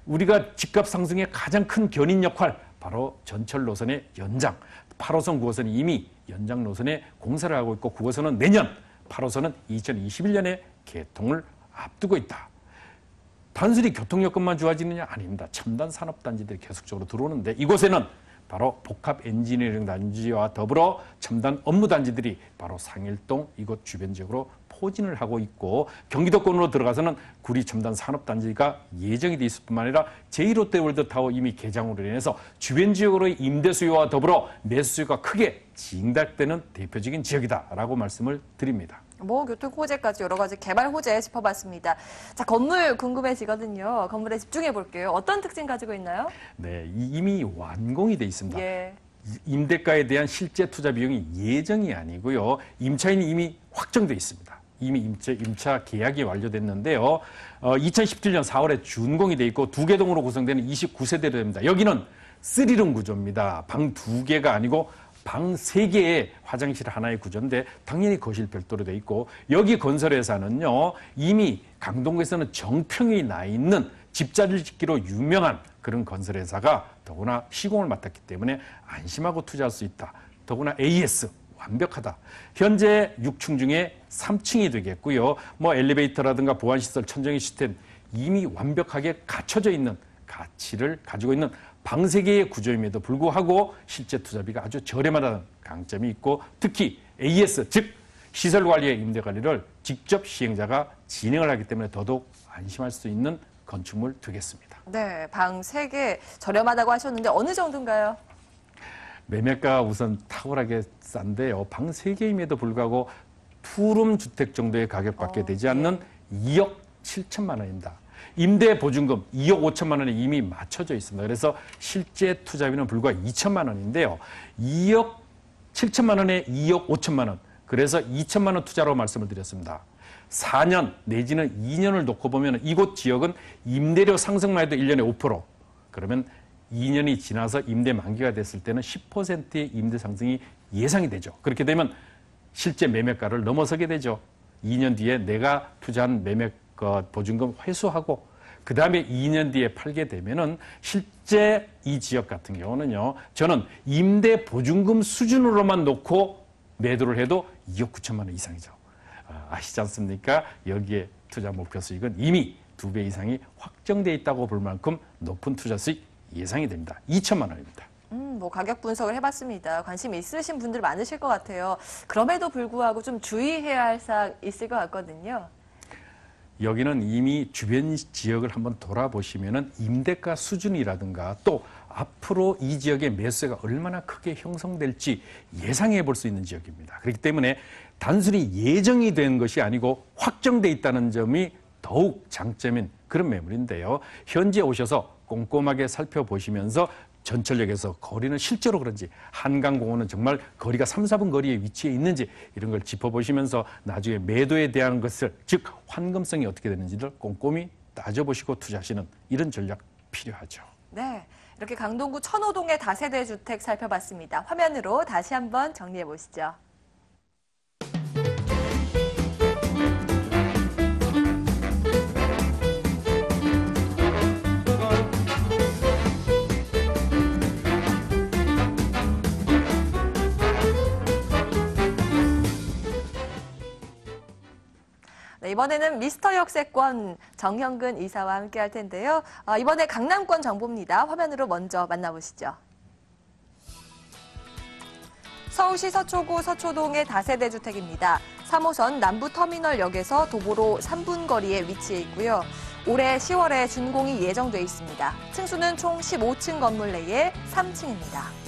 우리가 집값 상승의 가장 큰 견인 역할, 바로 전철 노선의 연장, 8호선, 9호선이 이미 연장 노선에 공사를 하고 있고 9호선은 내년, 8호선은 2021년에 개통을 앞두고 있다. 단순히 교통 여건만 좋아지느냐? 아닙니다. 첨단 산업단지들이 계속적으로 들어오는데 이곳에는 바로 복합 엔지니어링 단지와 더불어 첨단 업무 단지들이 바로 상일동 이곳 주변 지역으로 포진을 하고 있고, 경기도권으로 들어가서는 구리 첨단 산업단지가 예정이 돼 있을 뿐만 아니라 제2롯데월드타워 이미 개장으로 인해서 주변 지역으로의 임대 수요와 더불어 매수 수요가 크게 증가되는 대표적인 지역이다라고 말씀을 드립니다. 뭐 교통 호재까지 여러 가지 개발 호재 짚어봤습니다. 자, 건물 궁금해지거든요. 건물에 집중해 볼게요. 어떤 특징 가지고 있나요? 네, 이미 완공이 돼 있습니다. 예. 임대가에 대한 실제 투자 비용이 예정이 아니고요. 임차인이 이미 확정돼 있습니다. 이미 임차 계약이 완료됐는데요. 2017년 4월에 준공이 돼 있고 2개 동으로 구성되는 29세대로 됩니다. 여기는 3룸 구조입니다. 방 2개가 아니고 방 3개의 화장실 하나의 구조인데 당연히 거실 별도로 돼 있고, 여기 건설회사는요 이미 강동구에서는 정평이 나 있는 집자리를 짓기로 유명한 그런 건설회사가 더구나 시공을 맡았기 때문에 안심하고 투자할 수 있다. 더구나 AS 완벽하다. 현재 6층 중에 3층이 되겠고요. 뭐 엘리베이터라든가 보안시설, 천정의 시스템 이미 완벽하게 갖춰져 있는 가치를 가지고 있는 방 3개의 구조임에도 불구하고 실제 투자비가 아주 저렴하다는 강점이 있고, 특히 AS, 즉 시설관리의 임대관리를 직접 시행자가 진행을 하기 때문에 더더욱 안심할 수 있는 건축물 되겠습니다. 네, 방 3개 저렴하다고 하셨는데 어느 정도인가요? 매매가 우선 탁월하게 싼데요. 방 3개임에도 불구하고 투룸 주택 정도의 가격밖에 되지 않는 2억 7천만 원입니다. 임대 보증금 2억 5천만 원에 이미 맞춰져 있습니다. 그래서 실제 투자비는 불과 2천만 원인데요. 2억 7천만 원에 2억 5천만 원. 그래서 2천만 원 투자로 말씀을 드렸습니다. 4년 내지는 2년을 놓고 보면 이곳 지역은 임대료 상승만 해도 1년에 5%. 그러면 2년이 지나서 임대 만기가 됐을 때는 10%의 임대 상승이 예상이 되죠. 그렇게 되면 실제 매매가를 넘어서게 되죠. 2년 뒤에 내가 투자한 매매 보증금 회수하고 그 다음에 2년 뒤에 팔게 되면은 실제 이 지역 같은 경우는요, 저는 임대 보증금 수준으로만 놓고 매도를 해도 2억 9천만 원 이상이죠. 아시지 않습니까? 여기에 투자 목표 수익은 이미 2배 이상이 확정돼 있다고 볼 만큼 높은 투자 수익 예상이 됩니다. 2천만 원입니다. 뭐 가격 분석을 해봤습니다. 관심 있으신 분들 많으실 것 같아요. 그럼에도 불구하고 좀 주의해야 할 사항 있을 것 같거든요. 여기는 이미 주변 지역을 한번 돌아보시면은 임대가 수준이라든가 또 앞으로 이 지역의 매수가 얼마나 크게 형성될지 예상해 볼 수 있는 지역입니다. 그렇기 때문에 단순히 예정이 된 것이 아니고 확정돼 있다는 점이 더욱 장점인 그런 매물인데요. 현지에 오셔서 꼼꼼하게 살펴보시면서 전철역에서 거리는 실제로 그런지, 한강공원은 정말 거리가 3, 4분 거리에 위치해 있는지 이런 걸 짚어보시면서 나중에 매도에 대한 것을, 즉 환금성이 어떻게 되는지를 꼼꼼히 따져보시고 투자하시는 이런 전략 필요하죠. 네, 이렇게 강동구 천호동의 다세대 주택 살펴봤습니다. 화면으로 다시 한번 정리해 보시죠. 네, 이번에는 미스터 역세권 정형근 이사와 함께 할 텐데요. 이번에 강남권 정보입니다. 화면으로 먼저 만나보시죠. 서울시 서초구 서초동의 다세대 주택입니다. 3호선 남부터미널역에서 도보로 3분 거리에 위치해 있고요. 올해 10월에 준공이 예정돼 있습니다. 층수는 총 15층 건물 내에 3층입니다.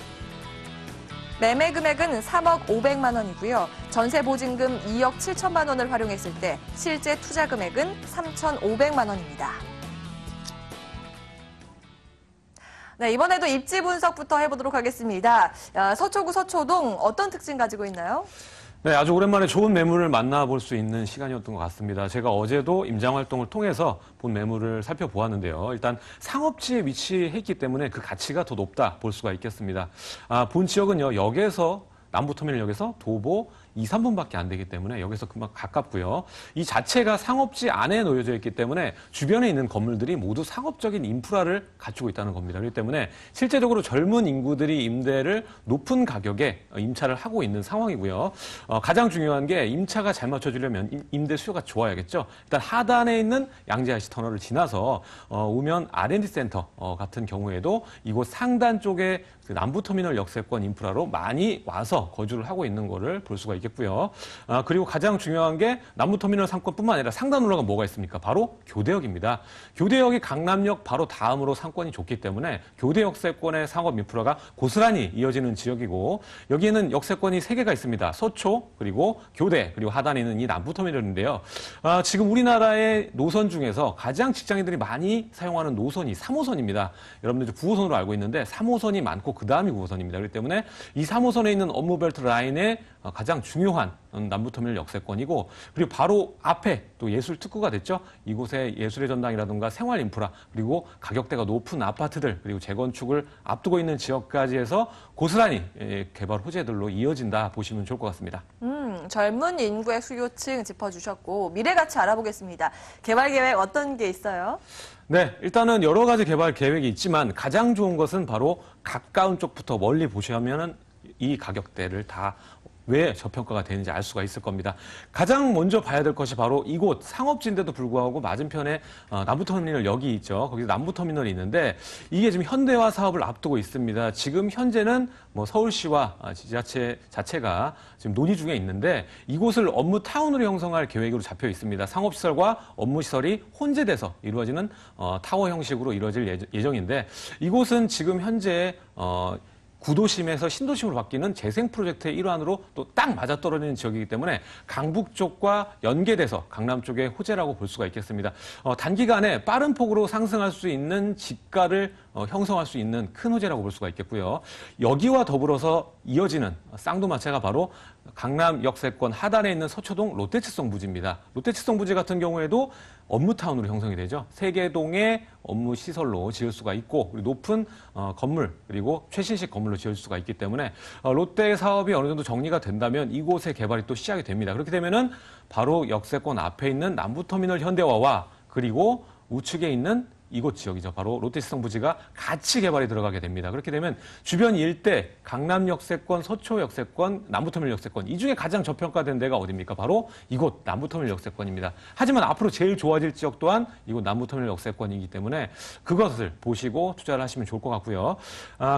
매매 금액은 3억 500만 원이고요. 전세 보증금 2억 7천만 원을 활용했을 때 실제 투자 금액은 3,500만 원입니다. 네, 이번에도 입지 분석부터 해보도록 하겠습니다. 서초구 서초동 어떤 특징 가지고 있나요? 네, 아주 오랜만에 좋은 매물을 만나볼 수 있는 시간이었던 것 같습니다. 제가 어제도 임장 활동을 통해서 본 매물을 살펴보았는데요. 일단 상업지에 위치했기 때문에 그 가치가 더 높다 볼 수가 있겠습니다. 본 지역은요, 역에서 남부터미널역에서 도보 2, 3분밖에 안 되기 때문에 여기서 금방 가깝고요. 이 자체가 상업지 안에 놓여져 있기 때문에 주변에 있는 건물들이 모두 상업적인 인프라를 갖추고 있다는 겁니다. 그렇기 때문에 실제적으로 젊은 인구들이 임대를 높은 가격에 임차를 하고 있는 상황이고요. 가장 중요한 게 임차가 잘 맞춰지려면 임대 수요가 좋아야겠죠. 일단 하단에 있는 양재IC 터널을 지나서 우면 R&D 센터 같은 경우에도 이곳 상단 쪽에 그 남부터미널 역세권 인프라로 많이 와서 거주를 하고 있는 거를 볼 수가 있겠고요. 그리고 가장 중요한 게 남부터미널 상권뿐만 아니라 상단 올라가 뭐가 있습니까? 바로 교대역입니다. 교대역이 강남역 바로 다음으로 상권이 좋기 때문에 교대 역세권의 상업 인프라가 고스란히 이어지는 지역이고 여기에는 역세권이 3개가 있습니다. 서초, 그리고 교대, 그리고 하단에 있는 이 남부터미널인데요. 지금 우리나라의 노선 중에서 가장 직장인들이 많이 사용하는 노선이 3호선입니다. 여러분들 9호선으로 알고 있는데 3호선이 많고 그 다음이 9호선입니다. 그렇기 때문에 이 3호선에 있는 업무벨트 라인의 가장 중요한 남부터미널 역세권이고 그리고 바로 앞에 또 예술 특구가 됐죠. 이곳에 예술의 전당이라든가 생활 인프라 그리고 가격대가 높은 아파트들 그리고 재건축을 앞두고 있는 지역까지 해서 고스란히 개발 호재들로 이어진다 보시면 좋을 것 같습니다. 젊은 인구의 수요층 짚어주셨고 미래 가치 알아보겠습니다. 개발 계획 어떤 게 있어요? 네, 일단은 여러 가지 개발 계획이 있지만 가장 좋은 것은 바로 가까운 쪽부터 멀리 보시면 이 가격대를 다 왜 저평가가 되는지 알 수가 있을 겁니다. 가장 먼저 봐야 될 것이 바로 이곳 상업지인데도 불구하고 맞은편에 남부터미널역이 있죠. 거기서 남부터미널이 있는데 이게 지금 현대화 사업을 앞두고 있습니다. 지금 현재는 뭐 서울시와 지자체 자체가 지금 논의 중에 있는데 이곳을 업무타운으로 형성할 계획으로 잡혀 있습니다. 상업시설과 업무시설이 혼재돼서 이루어지는 타워 형식으로 이루어질 예정인데 이곳은 지금 현재 구도심에서 신도심으로 바뀌는 재생 프로젝트의 일환으로 또 딱 맞아떨어지는 지역이기 때문에 강북 쪽과 연계돼서 강남 쪽의 호재라고 볼 수가 있겠습니다. 단기간에 빠른 폭으로 상승할 수 있는 집가를 형성할 수 있는 큰 호재라고 볼 수가 있겠고요. 여기와 더불어서 이어지는 쌍두마차가 바로 강남 역세권 하단에 있는 서초동 롯데치성 부지입니다. 롯데치성 부지 같은 경우에도 업무타운으로 형성이 되죠. 세계동의 업무시설로 지을 수가 있고 높은 건물 그리고 최신식 건물로 지을 수가 있기 때문에 롯데 사업이 어느 정도 정리가 된다면 이곳의 개발이 또 시작이 됩니다. 그렇게 되면은 바로 역세권 앞에 있는 남부터미널 현대화와 그리고 우측에 있는 이곳 지역이죠. 바로 롯데시성 부지가 같이 개발이 들어가게 됩니다. 그렇게 되면 주변 일대 강남 역세권, 서초 역세권, 남부터미널 역세권 이 중에 가장 저평가된 데가 어디입니까? 바로 이곳 남부터미널 역세권입니다. 하지만 앞으로 제일 좋아질 지역 또한 이곳 남부터미널 역세권이기 때문에 그것을 보시고 투자를 하시면 좋을 것 같고요.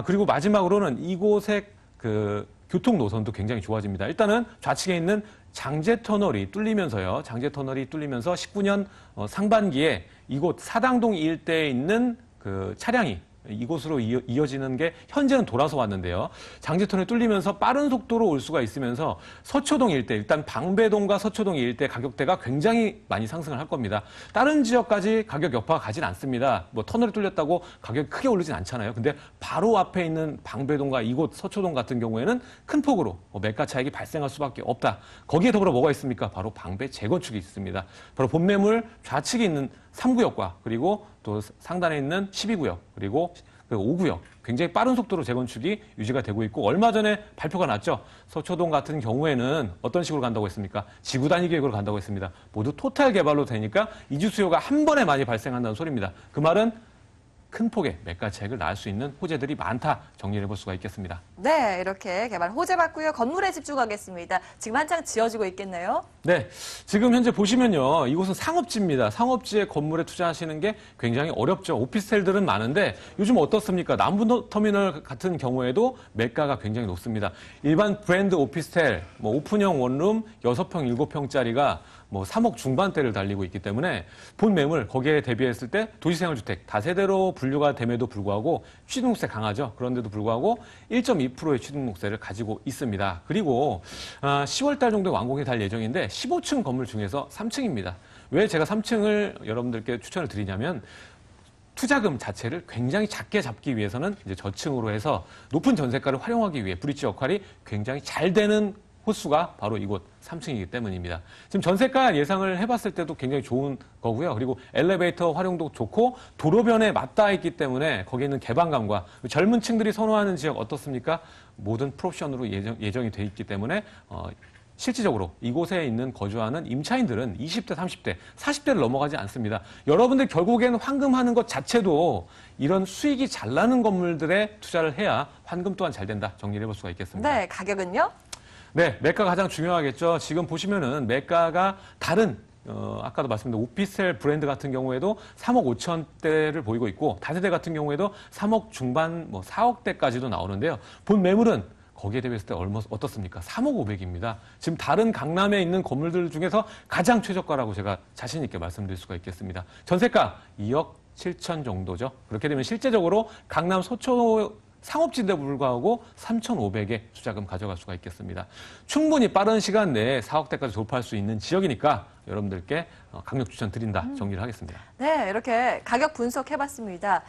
그리고 마지막으로는 이곳의 그 교통 노선도 굉장히 좋아집니다. 일단은 좌측에 있는 장제터널이 뚫리면서요. 장제터널이 뚫리면서 19년 상반기에 이곳 사당동 일대에 있는 그 차량이 이곳으로 이어지는 게 현재는 돌아서 왔는데요. 장제터널이 뚫리면서 빠른 속도로 올 수가 있으면서 서초동 일대, 일단 방배동과 서초동 일대 가격대가 굉장히 많이 상승을 할 겁니다. 다른 지역까지 가격 여파가 가진 않습니다. 뭐 터널이 뚫렸다고 가격이 크게 오르진 않잖아요. 근데 바로 앞에 있는 방배동과 이곳 서초동 같은 경우에는 큰 폭으로 매가 차익이 발생할 수밖에 없다. 거기에 더불어 뭐가 있습니까? 바로 방배 재건축이 있습니다. 바로 본매물 좌측에 있는 3구역과 그리고 또 상단에 있는 12구역 그리고 5구역 굉장히 빠른 속도로 재건축이 유지가 되고 있고 얼마 전에 발표가 났죠. 서초동 같은 경우에는 어떤 식으로 간다고 했습니까? 지구 단위 계획으로 간다고 했습니다. 모두 토탈 개발로 되니까 이주 수요가 한 번에 많이 발생한다는 소리입니다. 그 말은 큰 폭의 매가 차익을 낳을 수 있는 호재들이 많다 정리를 해볼 수가 있겠습니다. 네, 이렇게 개발 호재 봤고요. 건물에 집중하겠습니다. 지금 한창 지어지고 있겠네요. 네, 지금 현재 보시면요. 이곳은 상업지입니다. 상업지의 건물에 투자하시는 게 굉장히 어렵죠. 오피스텔들은 많은데 요즘 어떻습니까? 남부터미널 같은 경우에도 매가가 굉장히 높습니다. 일반 브랜드 오피스텔, 뭐 오픈형 원룸 6평, 7평짜리가 뭐 3억 중반대를 달리고 있기 때문에 본 매물 거기에 대비했을 때 도시생활주택 다세대로 분류가 됨에도 불구하고 취득세 강하죠. 그런데도 불구하고 1.2%의 취득세를 가지고 있습니다. 그리고 10월 달 정도에 완공이 될 예정인데 15층 건물 중에서 3층입니다. 왜 제가 3층을 여러분들께 추천을 드리냐면 투자금 자체를 굉장히 작게 잡기 위해서는 이제 저층으로 해서 높은 전세가를 활용하기 위해 브릿지 역할이 굉장히 잘 되는 호수가 바로 이곳 3층이기 때문입니다. 지금 전세가 예상을 해봤을 때도 굉장히 좋은 거고요. 그리고 엘리베이터 활용도 좋고 도로변에 맞닿아 있기 때문에 거기에 있는 개방감과 젊은 층들이 선호하는 지역 어떻습니까? 모든 프옵션으로 예정이 돼 있기 때문에 실질적으로 이곳에 있는 거주하는 임차인들은 20대, 30대, 40대를 넘어가지 않습니다. 여러분들 결국에는 환금하는 것 자체도 이런 수익이 잘 나는 건물들에 투자를 해야 환금 또한 잘 된다. 정리를 해볼 수가 있겠습니다. 네, 가격은요? 네, 매가가 가장 중요하겠죠. 지금 보시면은 매가가 다른 아까도 말씀드린 오피스텔 브랜드 같은 경우에도 3억 5천대를 보이고 있고 다세대 같은 경우에도 3억 중반, 4억대까지도 나오는데요. 본 매물은 거기에 대비했을 때 어떻습니까? 3억 5백입니다. 지금 다른 강남에 있는 건물들 중에서 가장 최저가라고 제가 자신 있게 말씀드릴 수가 있겠습니다. 전세가 2억 7천 정도죠. 그렇게 되면 실제적으로 강남 소초 상업지대에 불구하고 3,500의 투자금 가져갈 수가 있겠습니다. 충분히 빠른 시간 내에 4억대까지 돌파할 수 있는 지역이니까 여러분들께 강력 추천 드린다. 정리를 하겠습니다. 네, 이렇게 가격 분석해봤습니다.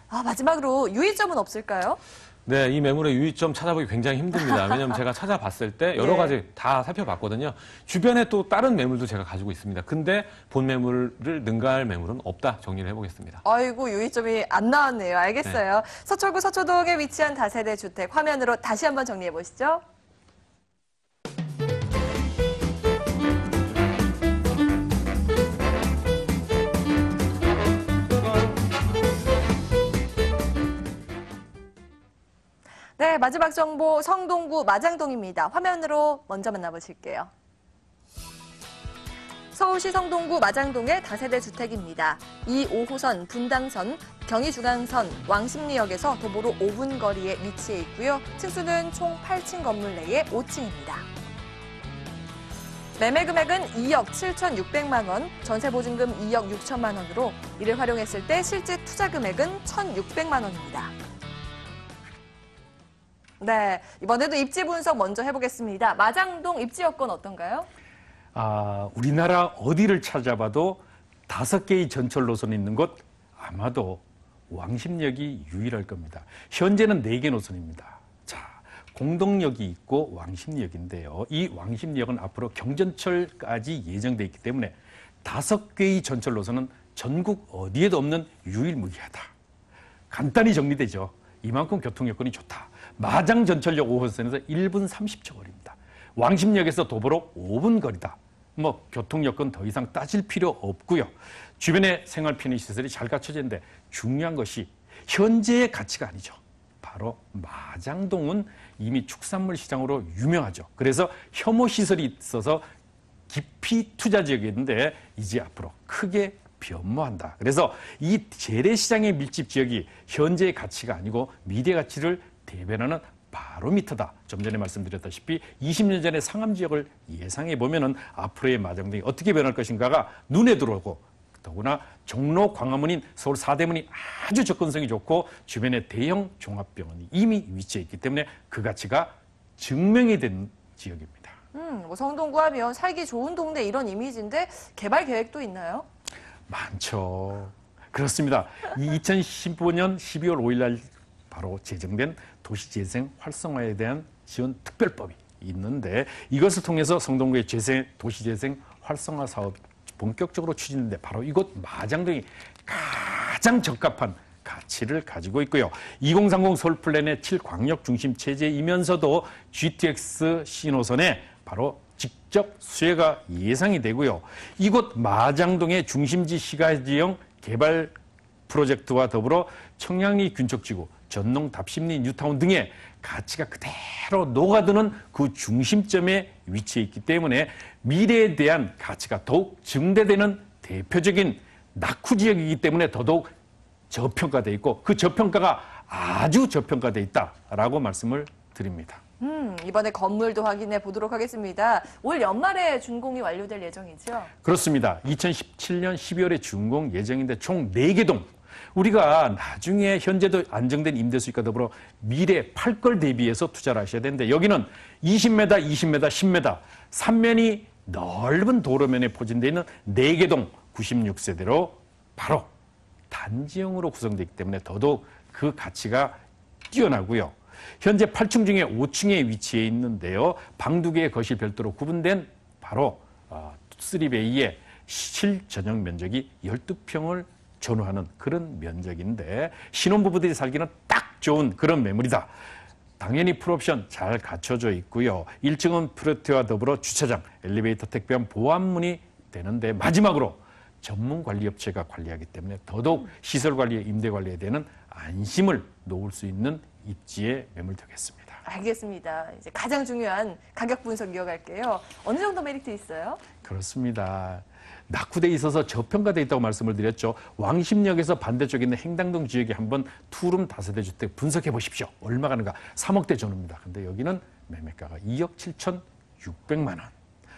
마지막으로 유의점은 없을까요? 네, 이 매물의 유의점 찾아보기 굉장히 힘듭니다. 왜냐하면 제가 찾아봤을 때 여러 가지 다 살펴봤거든요. 주변에 또 다른 매물도 제가 가지고 있습니다. 근데 본 매물을 능가할 매물은 없다. 정리를 해보겠습니다. 아이고, 유의점이 안 나왔네요. 알겠어요. 네. 서초구 서초동에 위치한 다세대 주택 화면으로 다시 한번 정리해보시죠. 네, 마지막 정보 성동구 마장동입니다. 화면으로 먼저 만나보실게요. 서울시 성동구 마장동의 다세대 주택입니다. 2, 5호선 분당선, 경의중앙선, 왕십리역에서 도보로 5분 거리에 위치해 있고요. 층수는 총 8층 건물 내에 5층입니다. 매매 금액은 2억 7,600만 원, 전세 보증금 2억 6천만 원으로 이를 활용했을 때 실제 투자 금액은 1,600만 원입니다. 네, 이번에도 입지 분석 먼저 해보겠습니다. 마장동 입지 여건 어떤가요? 우리나라 어디를 찾아봐도 5개의 전철 노선이 있는 곳 아마도 왕십리역이 유일할 겁니다. 현재는 4개 노선입니다. 자, 공동역이 있고 왕십리역인데요. 이 왕십리역은 앞으로 경전철까지 예정돼 있기 때문에 5개의 전철 노선은 전국 어디에도 없는 유일무이하다. 간단히 정리되죠. 이만큼 교통 여건이 좋다. 마장 전철역 5호선에서 1분 30초 거리입니다. 왕십역에서 도보로 5분 거리다. 교통 여건 더 이상 따질 필요 없고요. 주변에 생활 편의 시설이 잘 갖춰져 있는데 중요한 것이 현재의 가치가 아니죠. 바로 마장동은 이미 축산물 시장으로 유명하죠. 그래서 혐오 시설이 있어서 깊이 투자 지역이었는데 이제 앞으로 크게 변모한다. 그래서 이 재래시장의 밀집 지역이 현재의 가치가 아니고 미래 가치를 대변하는 바로미터다. 좀 전에 말씀드렸다시피 20년 전의 상암 지역을 예상해 보면은 앞으로의 마장동이 어떻게 변할 것인가가 눈에 들어오고 더구나 종로 광화문인 서울 사대문이 아주 접근성이 좋고 주변에 대형 종합병원이 이미 위치해 있기 때문에 그 가치가 증명이 된 지역입니다. 성동구 하면 살기 좋은 동네 이런 이미지인데 개발 계획도 있나요? 많죠. 그렇습니다. 2015년 12월 5일 날 바로 제정된 도시재생 활성화에 대한 지원 특별법이 있는데 이것을 통해서 성동구의 도시재생 활성화 사업이 본격적으로 추진되는데 바로 이곳 마장동이 가장 적합한 가치를 가지고 있고요. 2030 서울 플랜의 7광역 중심 체제이면서도 GTX 신호선에 바로 직접 수혜가 예상이 되고요. 이곳 마장동의 중심지 시가지형 개발 프로젝트와 더불어 청량리 균척지구, 전농 답심리 뉴타운 등의 가치가 그대로 녹아드는 그 중심점에 위치해 있기 때문에 미래에 대한 가치가 더욱 증대되는 대표적인 낙후 지역이기 때문에 더더욱 저평가돼 있고 그 저평가가 아주 저평가돼 있다라고 말씀을 드립니다. 이번에 건물도 확인해 보도록 하겠습니다. 올 연말에 준공이 완료될 예정이죠? 그렇습니다. 2017년 12월에 준공 예정인데 총 4개 동. 우리가 나중에 현재도 안정된 임대수익과 더불어 미래 팔 걸 대비해서 투자를 하셔야 되는데 여기는 20m, 20m, 10m, 3면이 넓은 도로면에 포진되어 있는 4개 동 96세대로 바로 단지형으로 구성되어 있기 때문에 더더욱 그 가치가 뛰어나고요. 현재 8층 중에 5층에 위치해 있는데요. 방 2개의 거실 별도로 구분된 바로 3베이의 실전용 면적이 12평을 전후하는 그런 면적인데 신혼부부들이 살기는 딱 좋은 그런 매물이다. 당연히 풀옵션 잘 갖춰져 있고요. 1층은 프레트와 더불어 주차장, 엘리베이터, 택배함, 보안문이 되는데 마지막으로 전문 관리업체가 관리하기 때문에 더더욱 시설 관리에 임대 관리에 대한 안심을 놓을 수 있는 입지에 매물되겠습니다. 알겠습니다. 이제 가장 중요한 가격 분석 이어갈게요. 어느 정도 메리트 있어요? 그렇습니다. 낙후돼 있어서 저평가돼 있다고 말씀을 드렸죠. 왕십역에서 반대쪽에 있는 행당동 지역에 한번 투룸 다세대 주택 분석해 보십시오. 얼마 가는가? 3억대 전후입니다. 근데 여기는 매매가가 2억 7,600만 원.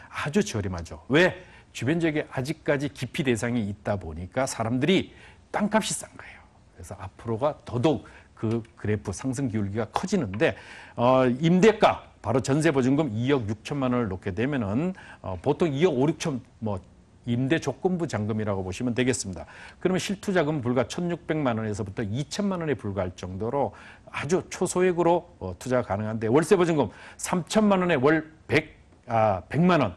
아주 저렴하죠. 왜? 주변 지역에 아직까지 기피 대상이 있다 보니까 사람들이 땅값이 싼 거예요. 그래서 앞으로가 더더욱 그 그래프 상승 기울기가 커지는데 임대가 바로 전세보증금 2억 6천만 원을 놓게 되면은 보통 2억 5, 6천 임대 조건부 잔금이라고 보시면 되겠습니다. 그러면 실투자금 불과 1,600만 원에서부터 2천만 원에 불과할 정도로 아주 초소액으로 투자가 가능한데 월세보증금 3천만 원에 월 100만 원.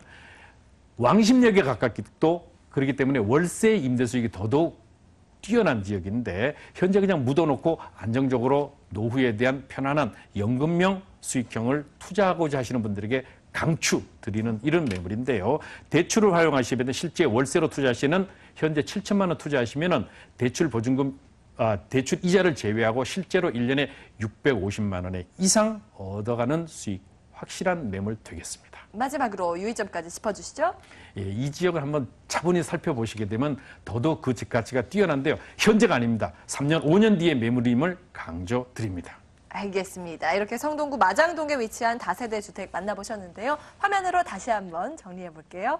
왕십역에 가깝기 또 그렇기 때문에 월세 임대 수익이 더더욱 뛰어난 지역인데 현재 그냥 묻어놓고 안정적으로 노후에 대한 편안한 연금형 수익형을 투자하고자 하시는 분들에게 강추 드리는 이런 매물인데요. 대출을 활용하시면 실제 월세로 투자하시는 현재 7천만 원 투자하시면은 대출 보증금 대출 이자를 제외하고 실제로 1년에 650만 원의 이상 얻어가는 수익 확실한 매물 되겠습니다. 마지막으로 유의점까지 짚어주시죠. 예, 이 지역을 한번 차분히 살펴보시게 되면 더더욱 그 집 가치가 뛰어난데요. 현재가 아닙니다. 3년, 5년 뒤에 매물임을 강조드립니다. 알겠습니다. 이렇게 성동구 마장동에 위치한 다세대 주택 만나보셨는데요. 화면으로 다시 한번 정리해 볼게요.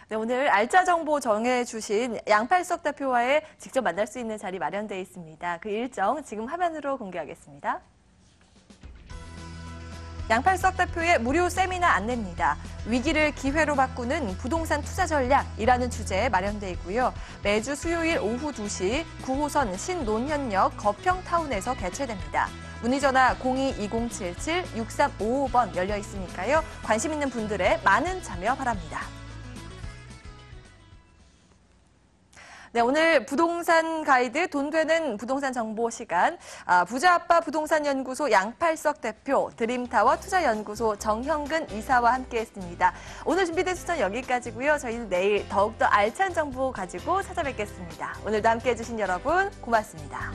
네, 오늘 알짜 정보 정해주신 양팔석 대표와의 직접 만날 수 있는 자리 마련되어 있습니다. 그 일정 지금 화면으로 공개하겠습니다. 양팔석 대표의 무료 세미나 안내입니다. 위기를 기회로 바꾸는 부동산 투자 전략이라는 주제에 마련되어 있고요. 매주 수요일 오후 2시 9호선 신논현역 거평타운에서 개최됩니다. 문의전화 02-2077-6355번 열려 있으니까요. 관심 있는 분들의 많은 참여 바랍니다. 네, 오늘 부동산 가이드 돈 되는 부동산 정보 시간 부자아빠 부동산연구소 양팔석 대표, 드림타워 투자연구소 정형근 이사와 함께했습니다. 오늘 준비된 수전 여기까지고요. 저희는 내일 더욱더 알찬 정보 가지고 찾아뵙겠습니다. 오늘도 함께해 주신 여러분 고맙습니다.